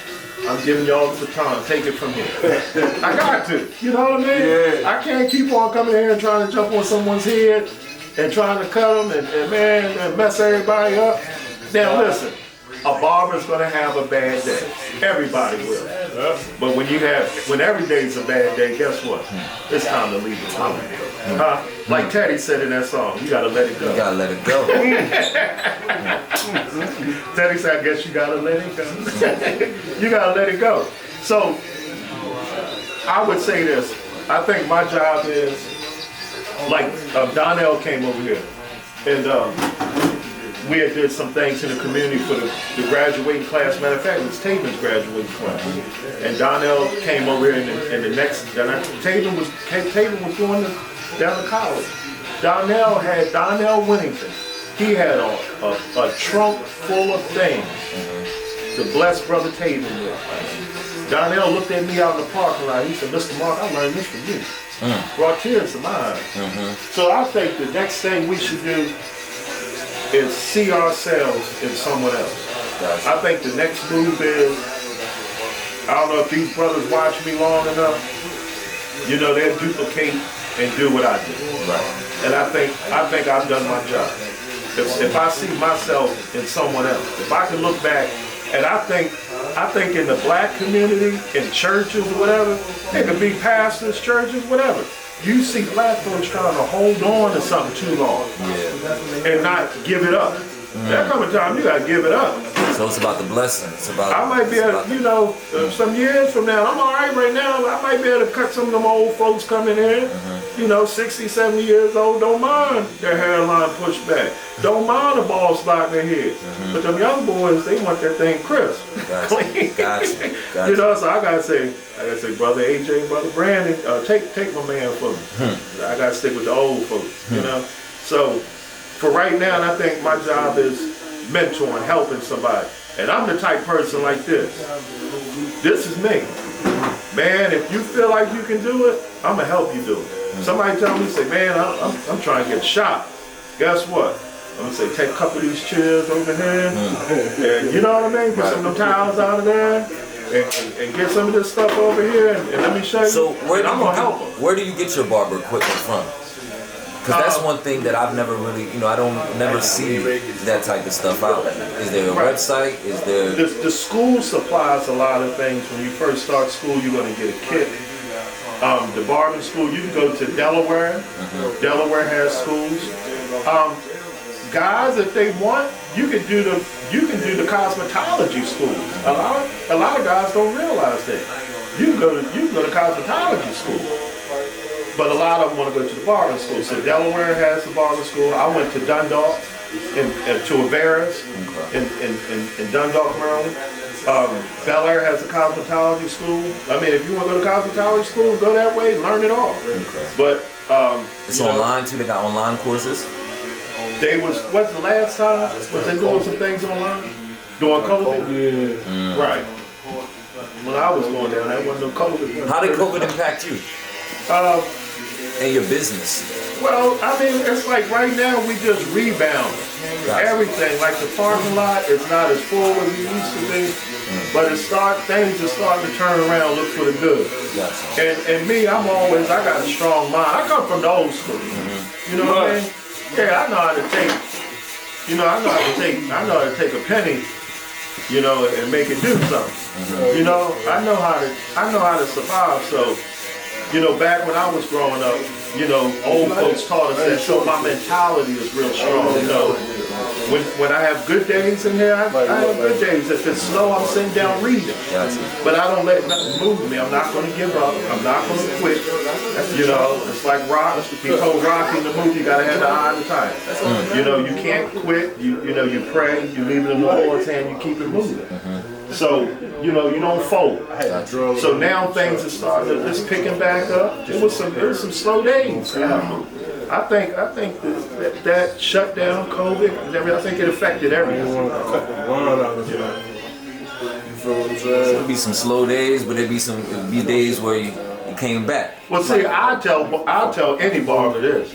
I'm giving y'all the baton. Take it from here. I got to. You know what I mean? Yeah. I can't keep on coming here and trying to jump on someone's head and trying to cut them and mess everybody up. Now, listen. A barber's gonna have a bad day. Everybody will. But when every day's a bad day, guess what? It's time to leave it alone. Like Teddy said in that song, you gotta let it go. You gotta let it go. Teddy said, I guess you gotta let it go. You gotta let it go. So, I would say this. I think my job is, like Darnell came over here, and we had did some things in the community for the graduating class. Matter of fact, it was Taven's graduating class. And Darnell came over here and the next, Taven was going down to college. Darnell Whittington. He had a trunk full of things to bless Brother Taven with. Darnell looked at me out in the parking lot. He said, Mr. Mark, I learned this from you. Brought tears to my eyes. So I think the next thing we should do is see ourselves in someone else. I think the next move is, I don't know if these brothers watch me long enough, you know, they'll duplicate and do what I do. Right. And I think I've done my job. if I see myself in someone else, if I can look back, and I think in the black community, in churches or whatever, it could be pastors, churches, whatever. You see black folks trying to hold on to something too long and not give it up. There comes a time you gotta give it up. So it's about the blessing. It's about. I might be able, you know, some years from now, I'm all right now. I might be able to cut some of them old folks coming in, you know, 60, 70 years old, don't mind their hairline pushed back. Don't mind the bald spot in their head. But them young boys, they want that thing crisp. Clean. Gotcha. You know, so I gotta say, brother AJ, brother Brandon, take my man for me. I gotta stick with the old folks, you know. So for right now, and I think my job is mentoring, helping somebody. And I'm the type person like this. This is me. Man, if you feel like you can do it, I'm gonna help you do it. Somebody tell me, say, man, I'm trying to get shot. Guess what? I'm gonna say, take a couple of these chairs over here, and you know what I mean? Get some of them towels out of there, and get some of this stuff over here, and let me show you. So I'm gonna help them. Where do you get your barber equipment from? Because that's one thing that I've never really, you know, I don't never see that type of stuff out. Is there a website? Is there? The school supplies a lot of things. When you first start school, you're going to get a kit. The Barber School, you can go to Delaware. Delaware has schools. Guys, if they want, you can do the cosmetology school. A lot of guys don't realize that. You can go to cosmetology school. But a lot of them want to go to the barber school. So Delaware has the barber school. I went to Dundalk, to Averas in Dundalk, Maryland. Bel Air has a cosmetology school. I mean, if you want to go to cosmetology school, go that way, learn it all. But it's online too. They got online courses. What's the last time? Was they doing some things online? During COVID? Right. When I was going down, that wasn't no COVID. How did COVID impact you? And your business? Well, I mean, it's like right now we just rebound. Everything, like the parking lot, it's not as full as it used to be, but things are starting to turn around, look for the good. And me, I got a strong mind. I come from the old school. You know what I mean? Yeah, I know how to take, I know how to take a penny, you know, and make it do something. You know, I know how to survive. So, you know, back when I was growing up, you know, old folks taught us that, so my mentality is real strong, you know. When I have good days in here, I have good days. If it's slow, I'm sitting down reading. But I don't let nothing move me. I'm not going to give up. I'm not going to quit. You know, it's like Rock. He told Rocky in the movie, you got to have the eye of the tiger. You know, you can't quit. You know, you pray. You leave it in the Lord's hand. You keep it moving. So, you know, you don't fold. So now things are starting to just picking back up. There was some slow days. I think that shutdown, COVID, I think it affected everything. So there'll be some slow days, but there'll be days where you came back. Well, see, I'll tell any barber this.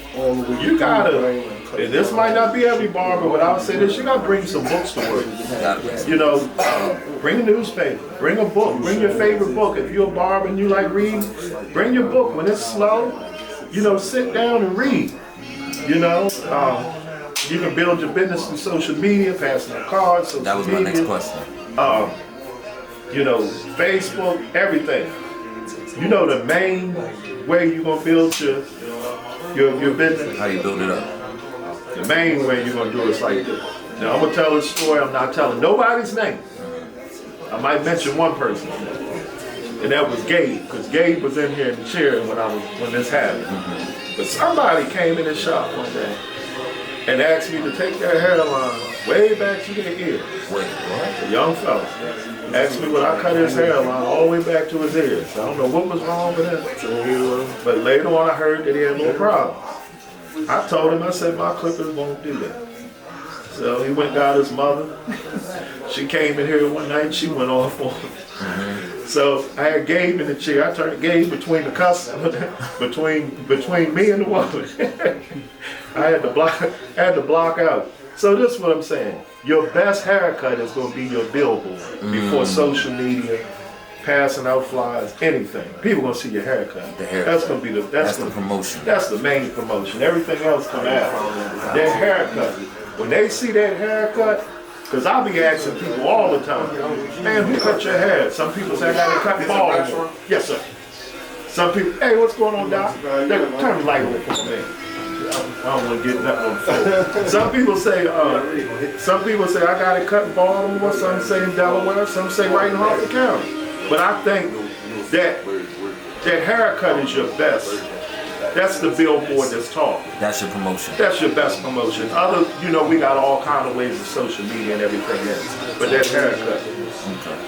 You gotta. And this might not be every barber, but I would say this: you gotta bring some books to work. You know, bring a newspaper, bring a book, bring your favorite book. If you're a barber and you like reading, bring your book. When it's slow, you know, sit down and read. You know, you can build your business through social media, passing out cards. Social that was my media, next question. You know, Facebook, everything. You know, the main way you're gonna build your business. How you build it up? The main way you're gonna do it is like this. Now I'm gonna tell this story. I'm not telling nobody's name. I might mention one person, and that was Gabe, because Gabe was in here in the chair when this happened. But somebody came in the shop one day and asked me to take their hairline way back to their ear. Wait, what? A young fella asked me would I cut his hairline all the way back to his ears. I don't know what was wrong with him, but later on I heard that he had a little problem. I told him, I said, my clippers won't do that. So he went and got his mother. She came in here one night, she went off on him. So I had Gabe in the chair. I turned Gabe between the customer, between me and the woman. I had to block out. So this is what I'm saying. Your best haircut is going to be your billboard before social media, passing out flyers, anything. People gonna see your haircut. The haircut. That's gonna be the promotion. That's the main promotion. Everything else come after. Their haircut. when they see that haircut, because I'll be asking people all the time, man, who cut your hair? Some people say I got it cut bald. Yes, sir. Some people, hey, what's going on, Doc? Turn the light on for me. I don't want to get nothing on the phone. Some people say I got it cut in Baltimore. Some say in Delaware. Some say right in Harford County. But I think that haircut is your best. That's the billboard that's talking. That's your promotion. That's your best promotion. Other, we got all kind of ways of social media and everything else. But that haircut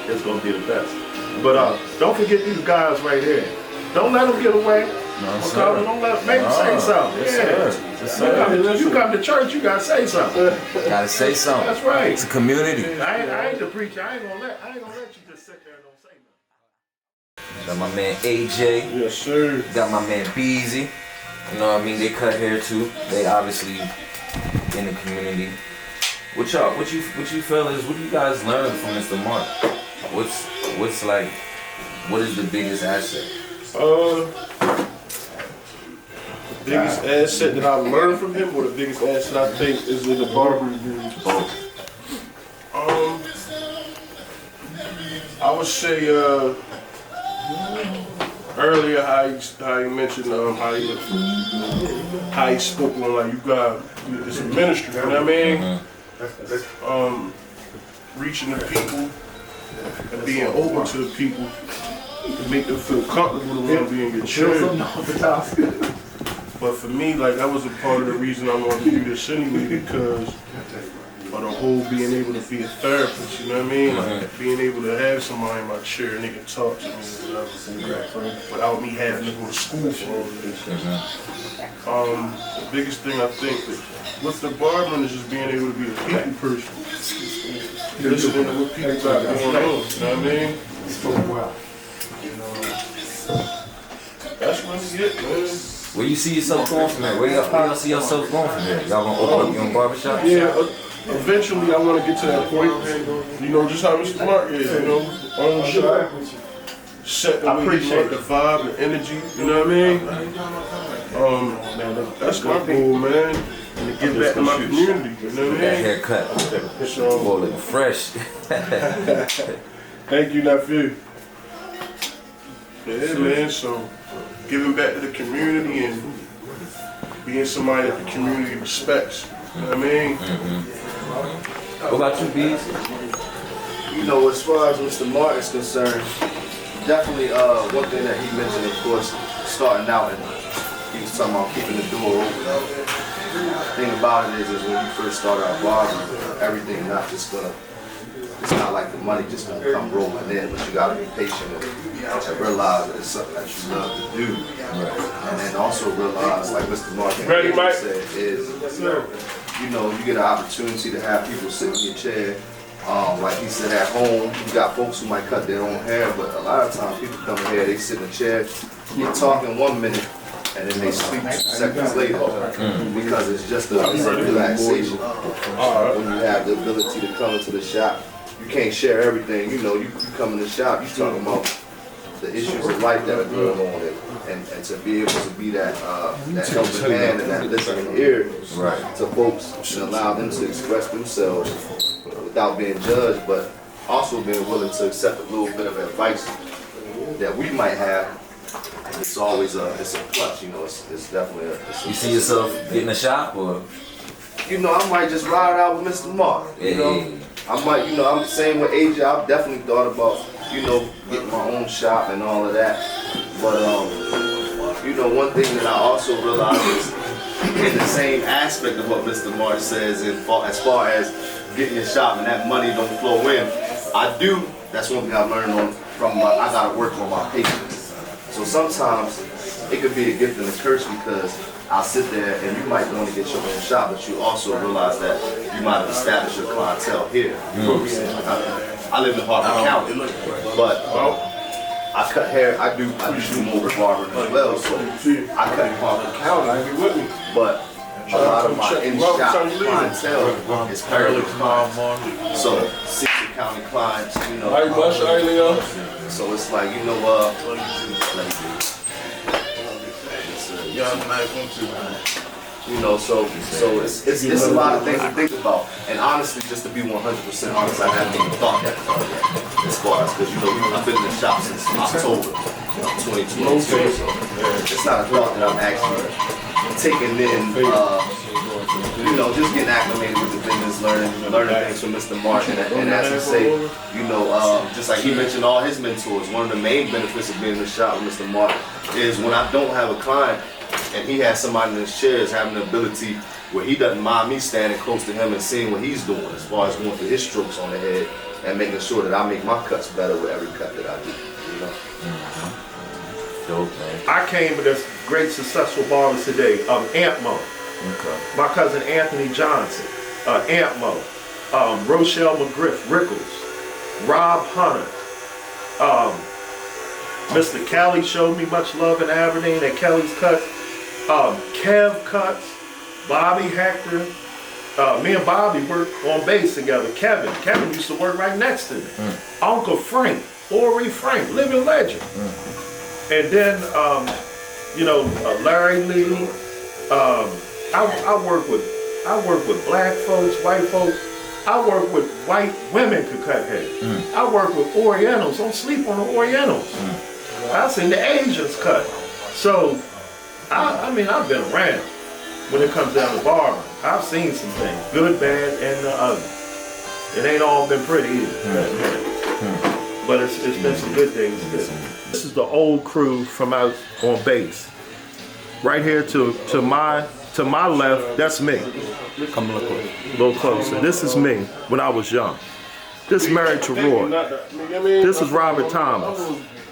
is going to be the best. But don't forget these guys right here. Don't let them get away. No, sir. Don't let them, maybe say something. Yes, sir. You come to church, you got to say something. Gotta say something. That's right. It's a community. I ain't the preacher. I ain't gonna let you just sit there and don't say nothing. Got my man AJ. Yes, sir. Got my man Beezy. You know what I mean? They cut hair too. They obviously in the community. What you fellas, what do you guys learn from Mr. Mark? What is the biggest asset? The biggest asset that I learned from him, or the biggest asset I think is in the barber business? I would say earlier how you mentioned how he spoke on like it's a ministry, you know what I mean? Reaching the people and being open to the people to make them feel comfortable to want to be in your church. But for me, like, that was a part of the reason I wanted to do this anyway, because of the whole being able to be a therapist, you know what I mean? Like, being able to have somebody in my chair and they can talk to me or whatever, without me having to go to school for all of this. The biggest thing I think that with the barbering is just being able to be a people person. Listening to what people got going on, you know what I mean? That's really it, man. Where you see yourself going from here? Where y'all see yourself going from here? Y'all gonna open up your own barbershop? Yeah, eventually I want to get to that point. Just how Mr. Mark is, own shop. Set the way you want the vibe, the energy, you know what I mean? That's my goal, man. And to give back to my community, you know what I mean? That haircut. Boy, looking fresh. Thank you, nephew. Yeah, man, so giving back to the community and being somebody that the community respects. You know what I mean? What about you, Bees? As far as Mr. Mark is concerned, definitely one thing that he mentioned, of course, starting out, and he was talking about keeping the door open. The thing about it is when you first started our barber, everything not just gonna, it's not like the money just gonna come rolling in, but you gotta be patient and realize that it's something that you love to do. And then also realize, like Mr. Mark said, is you get an opportunity to have people sit in your chair. Like he said, at home, you got folks who might cut their own hair, but a lot of times people come in here, they sit in a chair, you're talking 1 minute, and then they sleep 2 seconds later, because it's just a relaxation. When you have the ability to come into the shop, you can't share everything. You come in the shop, you talking about the issues of life that are going on, and to be able to be that helping hand and that listening ear to folks and allow them to express themselves without being judged, but also being willing to accept a little bit of advice that we might have. It's always it's a plus, it's definitely You see yourself getting a shop, or? I might just ride out with Mr. Mark, I might, I'm the same with AJ. I've definitely thought about, getting my own shop and all of that. But, one thing that I also realized is in the same aspect of what Mr. Mark says, as far as getting your shop and that money don't flow in, that's one thing I've learned I gotta work on my patience. So sometimes it could be a gift and a curse, because I'll sit there and you might want to get your own shop, but you also realize that you might have established your clientele here. I live in Harford County, but I cut hair. I do mobile barbering as well, so I cut in Harford County. But a lot of my in-shop clientele is parallel clients. So 60 county clients, So it's like, let me do. You know, so it's a lot of things to think about. And honestly, just to be 100% honest, I haven't even thought that far yet. As far as, because you know, I've been in the shop since October 2022. So it's not a thought that I'm actually taking in, you know, just getting acclimated with the business, learning things from Mr.Mark. And as he say, you know, just like he mentioned all his mentors, one of the main benefits of being in the shop with Mr.Mark is when I don't have a client and he has somebody in his chair, is having the ability where he doesn't mind me standing close to him and seeing what he's doing as far as going through his strokes on the head and making sure that I make my cuts better with every cut that I do, you know. Dope, man. I came with this great successful barbers today, Antmo. Okay. My cousin Anthony Johnson, Antmo, Rochelle McGriff Rickles, Rob Hunter, Mr. Kelly showed me much love in Aberdeen at Kelly's Cut, Kev Cuts, Bobby Hector. Me and Bobby worked on base together. Kevin used to work right next to me. Uncle Frank, Ori Frank, living legend. And then, you know, Larry Lee. I work with black folks, white folks. I work with white women who cut hair. I work with Orientals. Don't sleep on the Orientals. I've seen the Asians cut. So, I mean, I've been around when it comes down to barbering. I've seen some things, good, bad, and the ugly. It ain't all been pretty either. But it's been some good things too. This is the old crew from out on base. Right here to my left, that's me. Come look close. A little closer. This is me when I was young. This is married to Roy. This is Robert Thomas.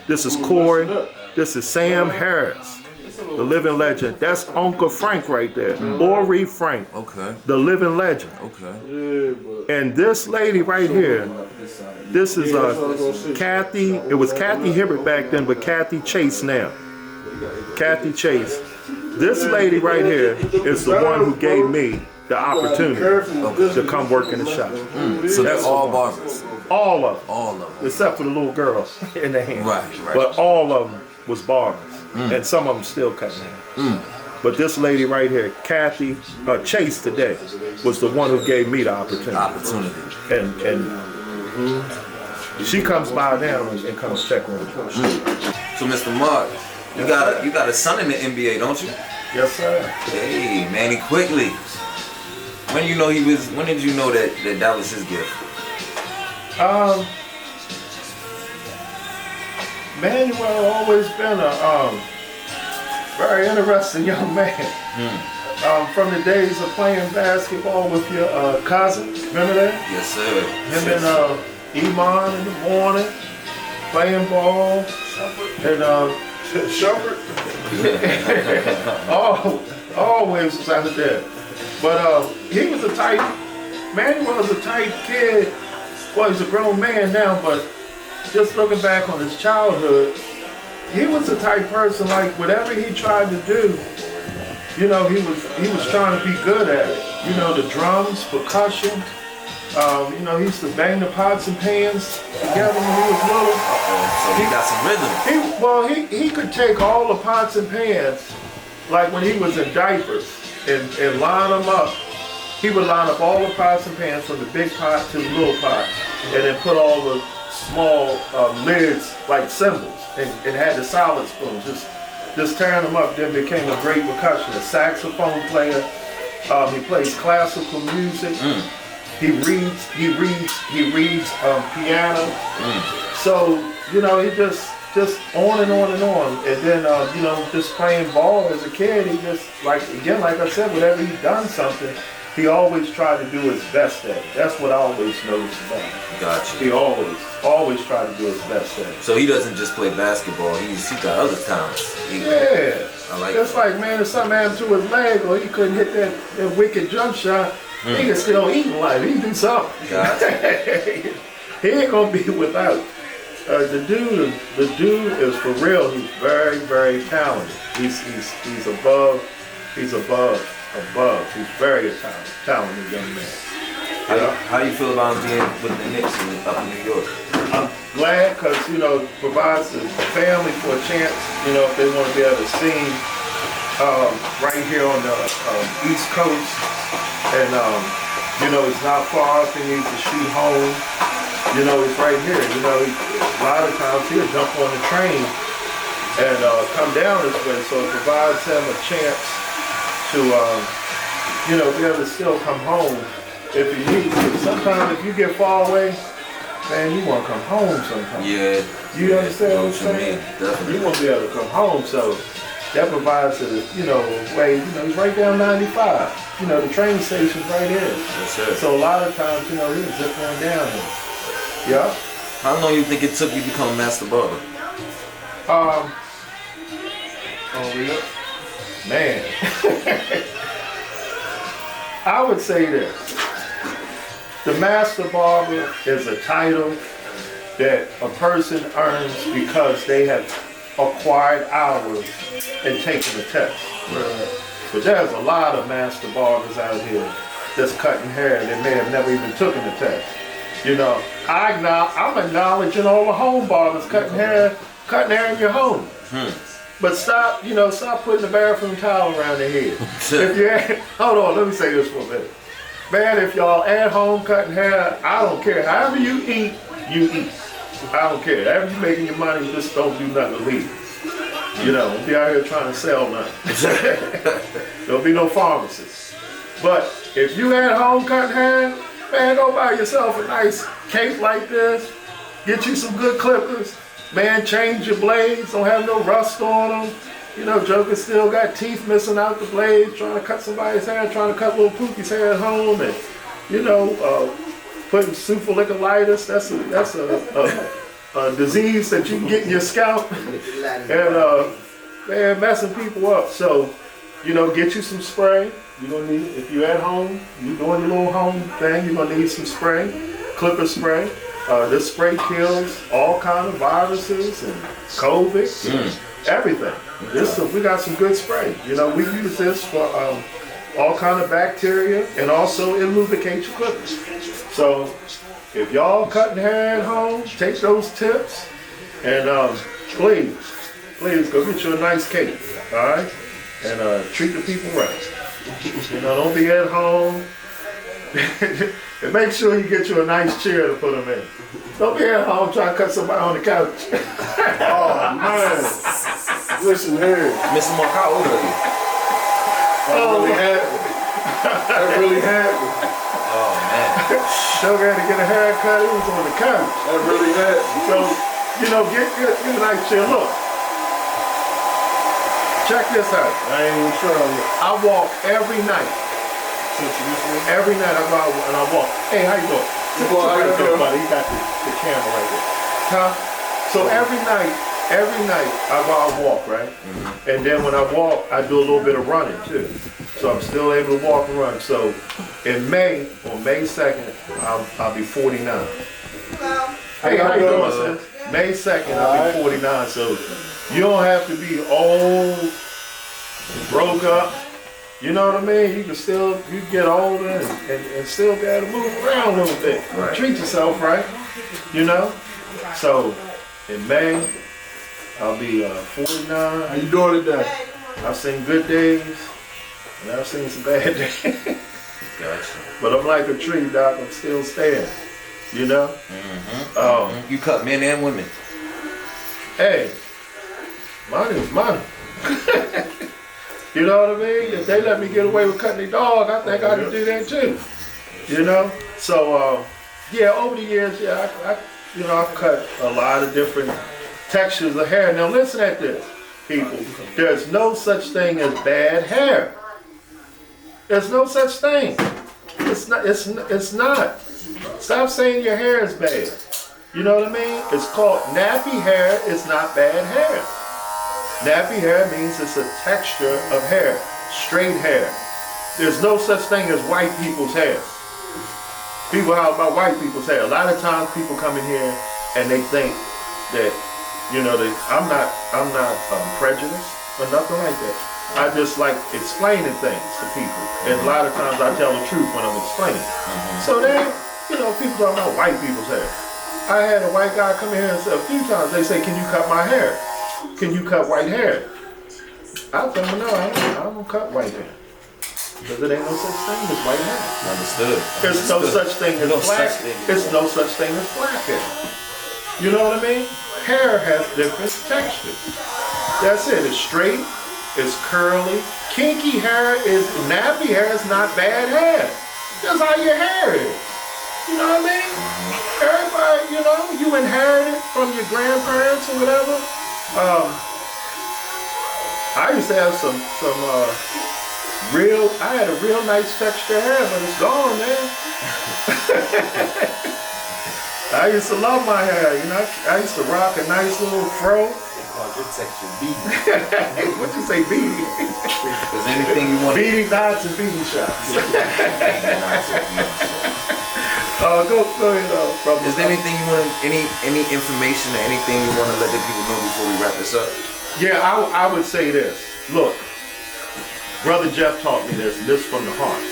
This is Corey. This is Sam Harris, the living legend. That's Uncle Frank right there. Ori Frank. Okay. The living legend. Okay. And this lady right here, this is Kathy. It was Kathy Hibbert back then, but Kathy Chase now. Kathy Chase. This lady right here is the one who gave me the opportunity to come work in the shop. So that's all barbers. All of them. All of them. Except for the little girls in the hand. Right. But all of them was barbers. And some of them still cutting hair. But this lady right here, Kathy Chase today, was the one who gave me the opportunity. And she comes by now and comes check on me. So Mr. Mark, you got a son in the NBA, don't you? Yes, sir. Hey, Manny Quickly. When did you know that was his gift? Manuel always been a very interesting young man. From the days of playing basketball with your cousin, remember that? Yes, sir. Him and Iman in the morning, playing ball, and Shumpert? always was out there. But he was a type, Manuel was a type kid. Well, he's a grown man now, but just looking back on his childhood, he was the type person, like whatever he tried to do, you know, he was trying to be good at it. You know, the drums, percussion. You know, he used to bang the pots and pans together when he was little. So he got some rhythm. He could take all the pots and pans, like when he was in diapers, and line them up. He would line up all the pots and pans from the big pot to the little pot, and then put all the small lids like cymbals, and had the salad spoon. Just tearing them up. Then became a great percussionist, saxophone player. He plays classical music. He reads piano. So, you know, he just on and on and on. And then, you know, just playing ball as a kid, he just, like I said, whenever he done something, he always tried to do his best at it. That's what I always noticed about him. Gotcha. He always tried to do his best at it. So he doesn't just play basketball, he got other talents. Yeah. I like Just that. like, man, if something happened to his leg or he couldn't hit that wicked jump shot, he can still eat in life. He can do something. Gotcha. He ain't gonna be without. The dude is for real. He's very, very talented. He's above. He's very talented young man. How do you feel about being with the Knicks up in New York? I'm glad because, you know, provides the family for a chance, you know, if they want to be able to see him. right here on the East Coast, and it's not far if he needs to shoot home. It's right here. A lot of times he'll jump on the train and come down this way, so it provides him a chance to, be able to still come home if he needs to. Sometimes if you get far away, man, you want to come home sometimes. Yeah. You understand what I'm saying? Definitely. You want to be able to come home, so that provides a, way, he's right down 95. The train station's right here. Yes, sir. So a lot of times, he'll zip on down here. Yeah. How long you think it took you to become a master barber? Man. I would say this. The master barber is a title that a person earns because they have acquired hours and taken a test. Right. But there's a lot of master barbers out here that's cutting hair that may have never even taken a test. I'm acknowledging all the home barbers cutting hair in your home. But stop putting the bathroom towel around their head. Hold on, let me say this for a minute. Man, if y'all at home cutting hair, I don't care. However you eat, you eat. I don't care. However you making your money, just don't do nothing to leave. Don't be out here trying to sell nothing. Don't be no pharmacist. But if you at home cutting hair, man, go buy yourself a nice cape like this. Get you some good clippers. Man, change your blades. Don't have no rust on them. Joker still got teeth missing out the blades, trying to cut somebody's hair, trying to cut little Pookie's hair at home, and putting superliculitis. That's a disease that you can get in your scalp, and man, messing people up. So, get you some spray. You're gonna need, if you're at home, you're doing your little home thing, you're gonna need some spray, clipper spray. This spray kills all kind of viruses and COVID, and everything. We got some good spray. We use this for all kind of bacteria, and also it lubricates your clippers. So if y'all cutting hair at home, take those tips, and please go get you a nice cake, all right? And treat the people right. Don't be at home. And make sure you get you a nice chair to put them in. Don't be at home trying to cut somebody on the couch. Oh, man. Listen here. Mr.Mark, how old are you? That really happened. Oh, man. Joker had to get a haircut. He was on the couch. That really happened. So, get a nice chair. Look. Check this out. I ain't even trying. I walk every night. Every night I go out and I walk. Hey, how you doing? How you doing? Buddy, he got the camera right there. Huh? So every night I go out and walk, right? Mm-hmm. And then when I walk, I do a little bit of running too. So I'm still able to walk and run. So in May, on May 2nd, I'll be 49. Hey, how you doing, sis? May 2nd, I'll be 49. So you don't have to be old, broke up. You know what I mean? You can get older and still be able to move around a little bit. Right. Treat yourself right, So in May, I'll be 49. How you doing today? I've seen good days, and I've seen some bad days. Gotcha. But I'm like a tree, Doc. I'm still standing, Mm-hmm. You cut men and women. Hey, money is money. You know what I mean? If they let me get away with cutting their dog, I think I can do that too. So over the years, I've cut a lot of different textures of hair. Now listen at this, people. There's no such thing as bad hair. There's no such thing. It's not. Stop saying your hair is bad. You know what I mean? It's called nappy hair. It's not bad hair. Nappy hair means it's a texture of hair, straight hair. There's no such thing as white people's hair. People holler about white people's hair. A lot of times people come in here and they think that, I'm not prejudiced or nothing like that. I just like explaining things to people. And a lot of times I tell the truth when I'm explaining. Mm-hmm. So then, people talking about white people's hair. I had a white guy come in here and say a few times, they say, can you cut my hair? Can you cut white hair? I told him, no, I don't cut white hair. Because it ain't no such thing as white hair. Understood. There's no such thing as black. There's no such thing as black hair. You know what I mean? Hair has different textures. That's it. It's straight. It's curly. Kinky hair is, nappy hair is not bad hair. That's how your hair is. You know what I mean? Everybody, you know, you inherit it from your grandparents or whatever. I used to have some I had a real nice texture hair, but it's gone, man. I used to love my hair, you know. I used to rock a nice little fro. Your texture beady. What'd you say, beady? Is anything you want? Beady knots and beady shots. Go ahead, brother. Is there anything you want? Any information or anything you want to let the people know before we wrap this up? Yeah, I would say this. Look, Brother Jeff taught me this, and this from the heart.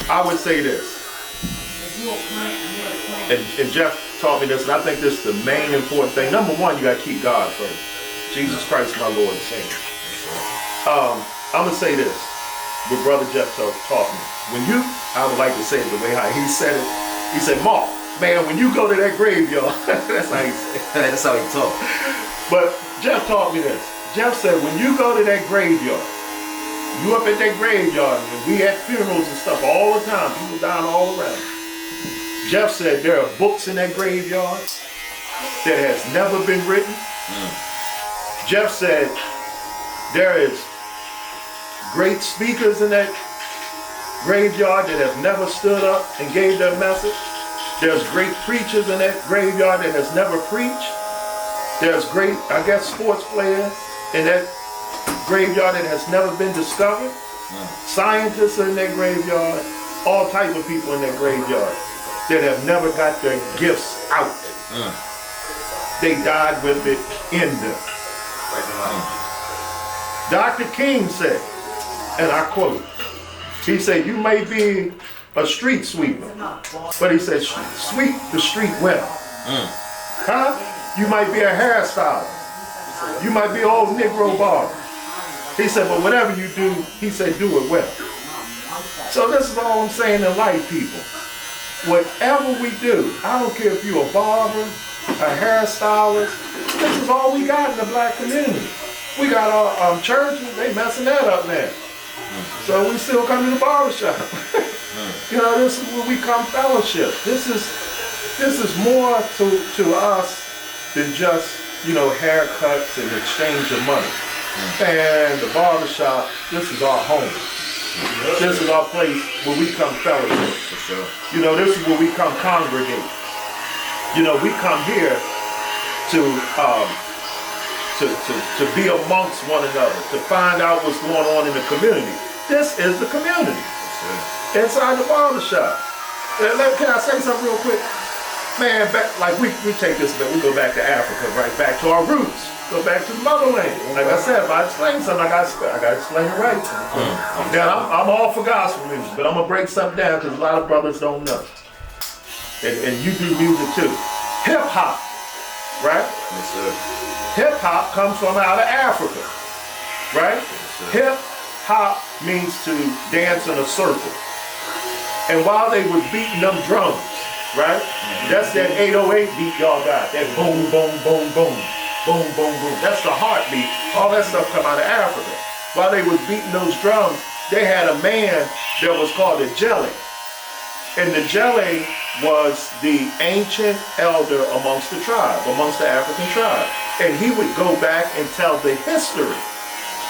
I would say this. And Jeff taught me this, and I think this is the main important thing. Number one, you got to keep God first. Jesus Christ, my Lord and Savior. I'm going to say this, what Brother Jeff taught me. I would like to say it the way how he said it. He said, Mark, man, when you go to that graveyard, that's how he said it. That's how he talked. But Jeff taught me this. Jeff said, when you go to that graveyard, you up at that graveyard, and we had funerals and stuff all the time, people dying all around. Jeff said there are books in that graveyard that has never been written. Jeff said there is great speakers in that graveyard that have never stood up and gave their message. There's great preachers in that graveyard that has never preached. There's great, I guess, sports players in that graveyard that has never been discovered. Scientists in that graveyard, all type of people in that graveyard that have never got their gifts out. They died with it in them. Dr. King said, and I quote, he said, you may be a street sweeper, but he said, sweep the street well. You might be a hairstylist. You might be an old Negro barber. He said, but whatever you do, he said, do it well. So this is all I'm saying in life, people. Whatever we do, I don't care if you're a barber, a hairstylist, this is all we got in the black community. We got our churches, they messing that up now. So we still come to the barbershop. You know, this is where we come fellowship. This is more to us than just, you know, haircuts and exchange of money. And the barbershop, this is our home. This is our place where we come fellowship. For sure. You know, this is where we come congregate. You know, we come here to be amongst one another, to find out what's going on in the community. This is the community. Inside the barbershop. Can I say something real quick? Man, like we take this, but we go back to Africa, right? Back to our roots. Go back to the motherland. Like I said, if I explain something, I gotta explain it right. Now, I'm all for gospel music, but I'm gonna break something down because a lot of brothers don't know. And you do music too. Hip hop, right? Yes, sir. Hip hop comes from out of Africa, right? Hip hop means to dance in a circle. And while they were beating them drums, right? That's that 808 beat y'all got. That boom, boom, boom, boom. Boom, boom, boom. That's the heartbeat. All that stuff come out of Africa. While they was beating those drums, they had a man that was called a jelly. And the jelly was the ancient elder amongst the tribe, amongst the African tribe. And he would go back and tell the history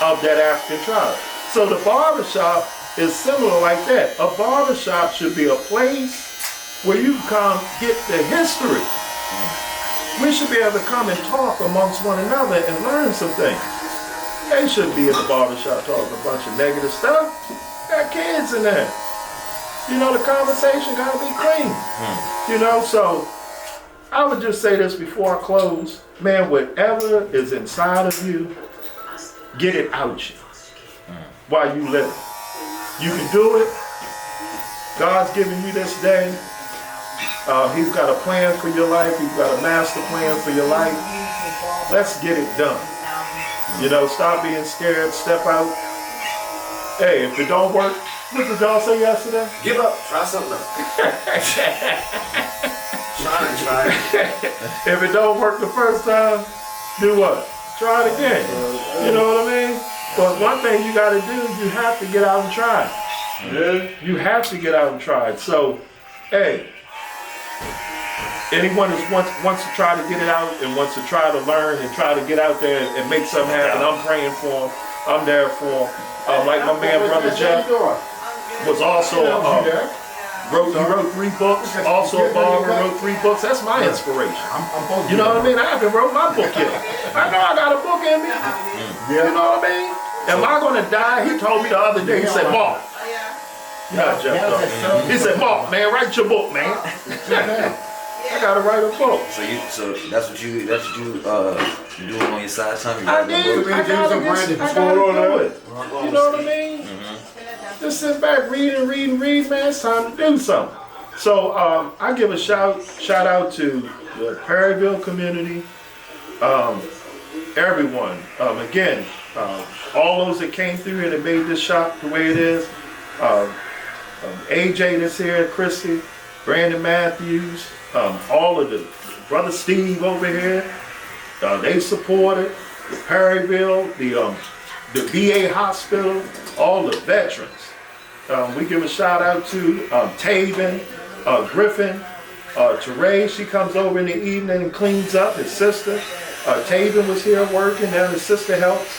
of that African tribe. So the barbershop is similar like that. A barbershop should be a place where you come get the history. We should be able to come and talk amongst one another and learn some things. They shouldn't be in the barbershop talking a bunch of negative stuff. Got kids in there. You know, the conversation gotta be clean. You know, so I would just say this before I close. Man, whatever is inside of you, get it out you while you live. You can do it. God's giving you this day. He's got a plan for your life. He's got a master plan for your life. let's get it done. You know, stop being scared, step out. Hey, if it don't work, what did y'all say yesterday? Give up. Try something else. Try it. If it don't work the first time, do what? Try it again. You know what I mean? Because one thing you got to do, you have to get out and try it. Yeah. You have to get out and try it. So, hey, anyone that wants to try to get it out and wants to try to learn and try to get out there and make something happen, I'm praying for them. I'm there for them. Like my man, Brother Jeff, was also he wrote 3 books. Also a barber, wrote 3 books. That's my inspiration. You know what I mean? I haven't wrote my book yet. I know I got a book in me. You know what I mean? Am I gonna die? He told me the other day. He said, Mark. Yeah, Jeff. He said, Mark, man, write your book, man. I gotta write a book. So that's what you doing on your side time? You I writing a did. book? I gotta do it. You know what I mean? Just sit back, read, man. It's time to do something. So I give a shout out to the Perryville community, everyone. Again, all those that came through here that made this shop the way it is. AJ that's here, Christy, Brandon Matthews, all of the brother Steve over here. They supported the Perryville, the VA hospital, all the veterans. We give a shout out to Taven, Griffin, Teray. She comes over in the evening and cleans up. His sister, Taven was here working, and his sister helps.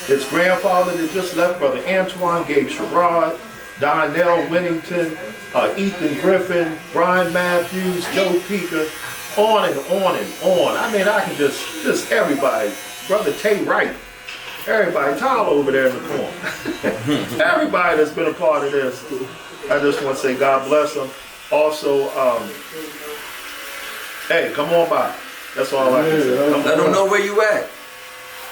His grandfather that just left, Brother Antoine, Gabe Sherrod, Darnell Whittington, Ethan Griffin, Brian Matthews, Joe Pika, on and on and on. I mean, I can just everybody. Brother Tay Wright, everybody, Tom over there in the corner. Everybody that's been a part of this, I just want to say God bless them. Also, hey, come on by. That's all I can say. Let them know where you at.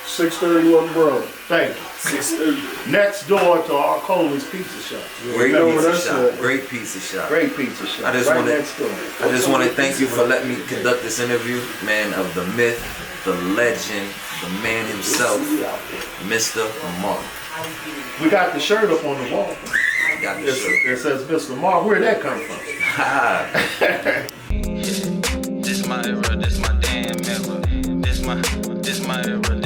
631 Brown. Thank you. 630. Next door to our Coleman's Pizza Shop. Great know pizza where that's shop. at. Great pizza shop. Great pizza shop. I just right wanna- next door. I just want to thank you for letting me conduct this interview, man, of the myth, the legend, the man himself, Mr. Mark. We got the shirt up on the wall. Got this shirt. It says Mr. Mark. Where'd that come from? This my era, this my damn era. This my era.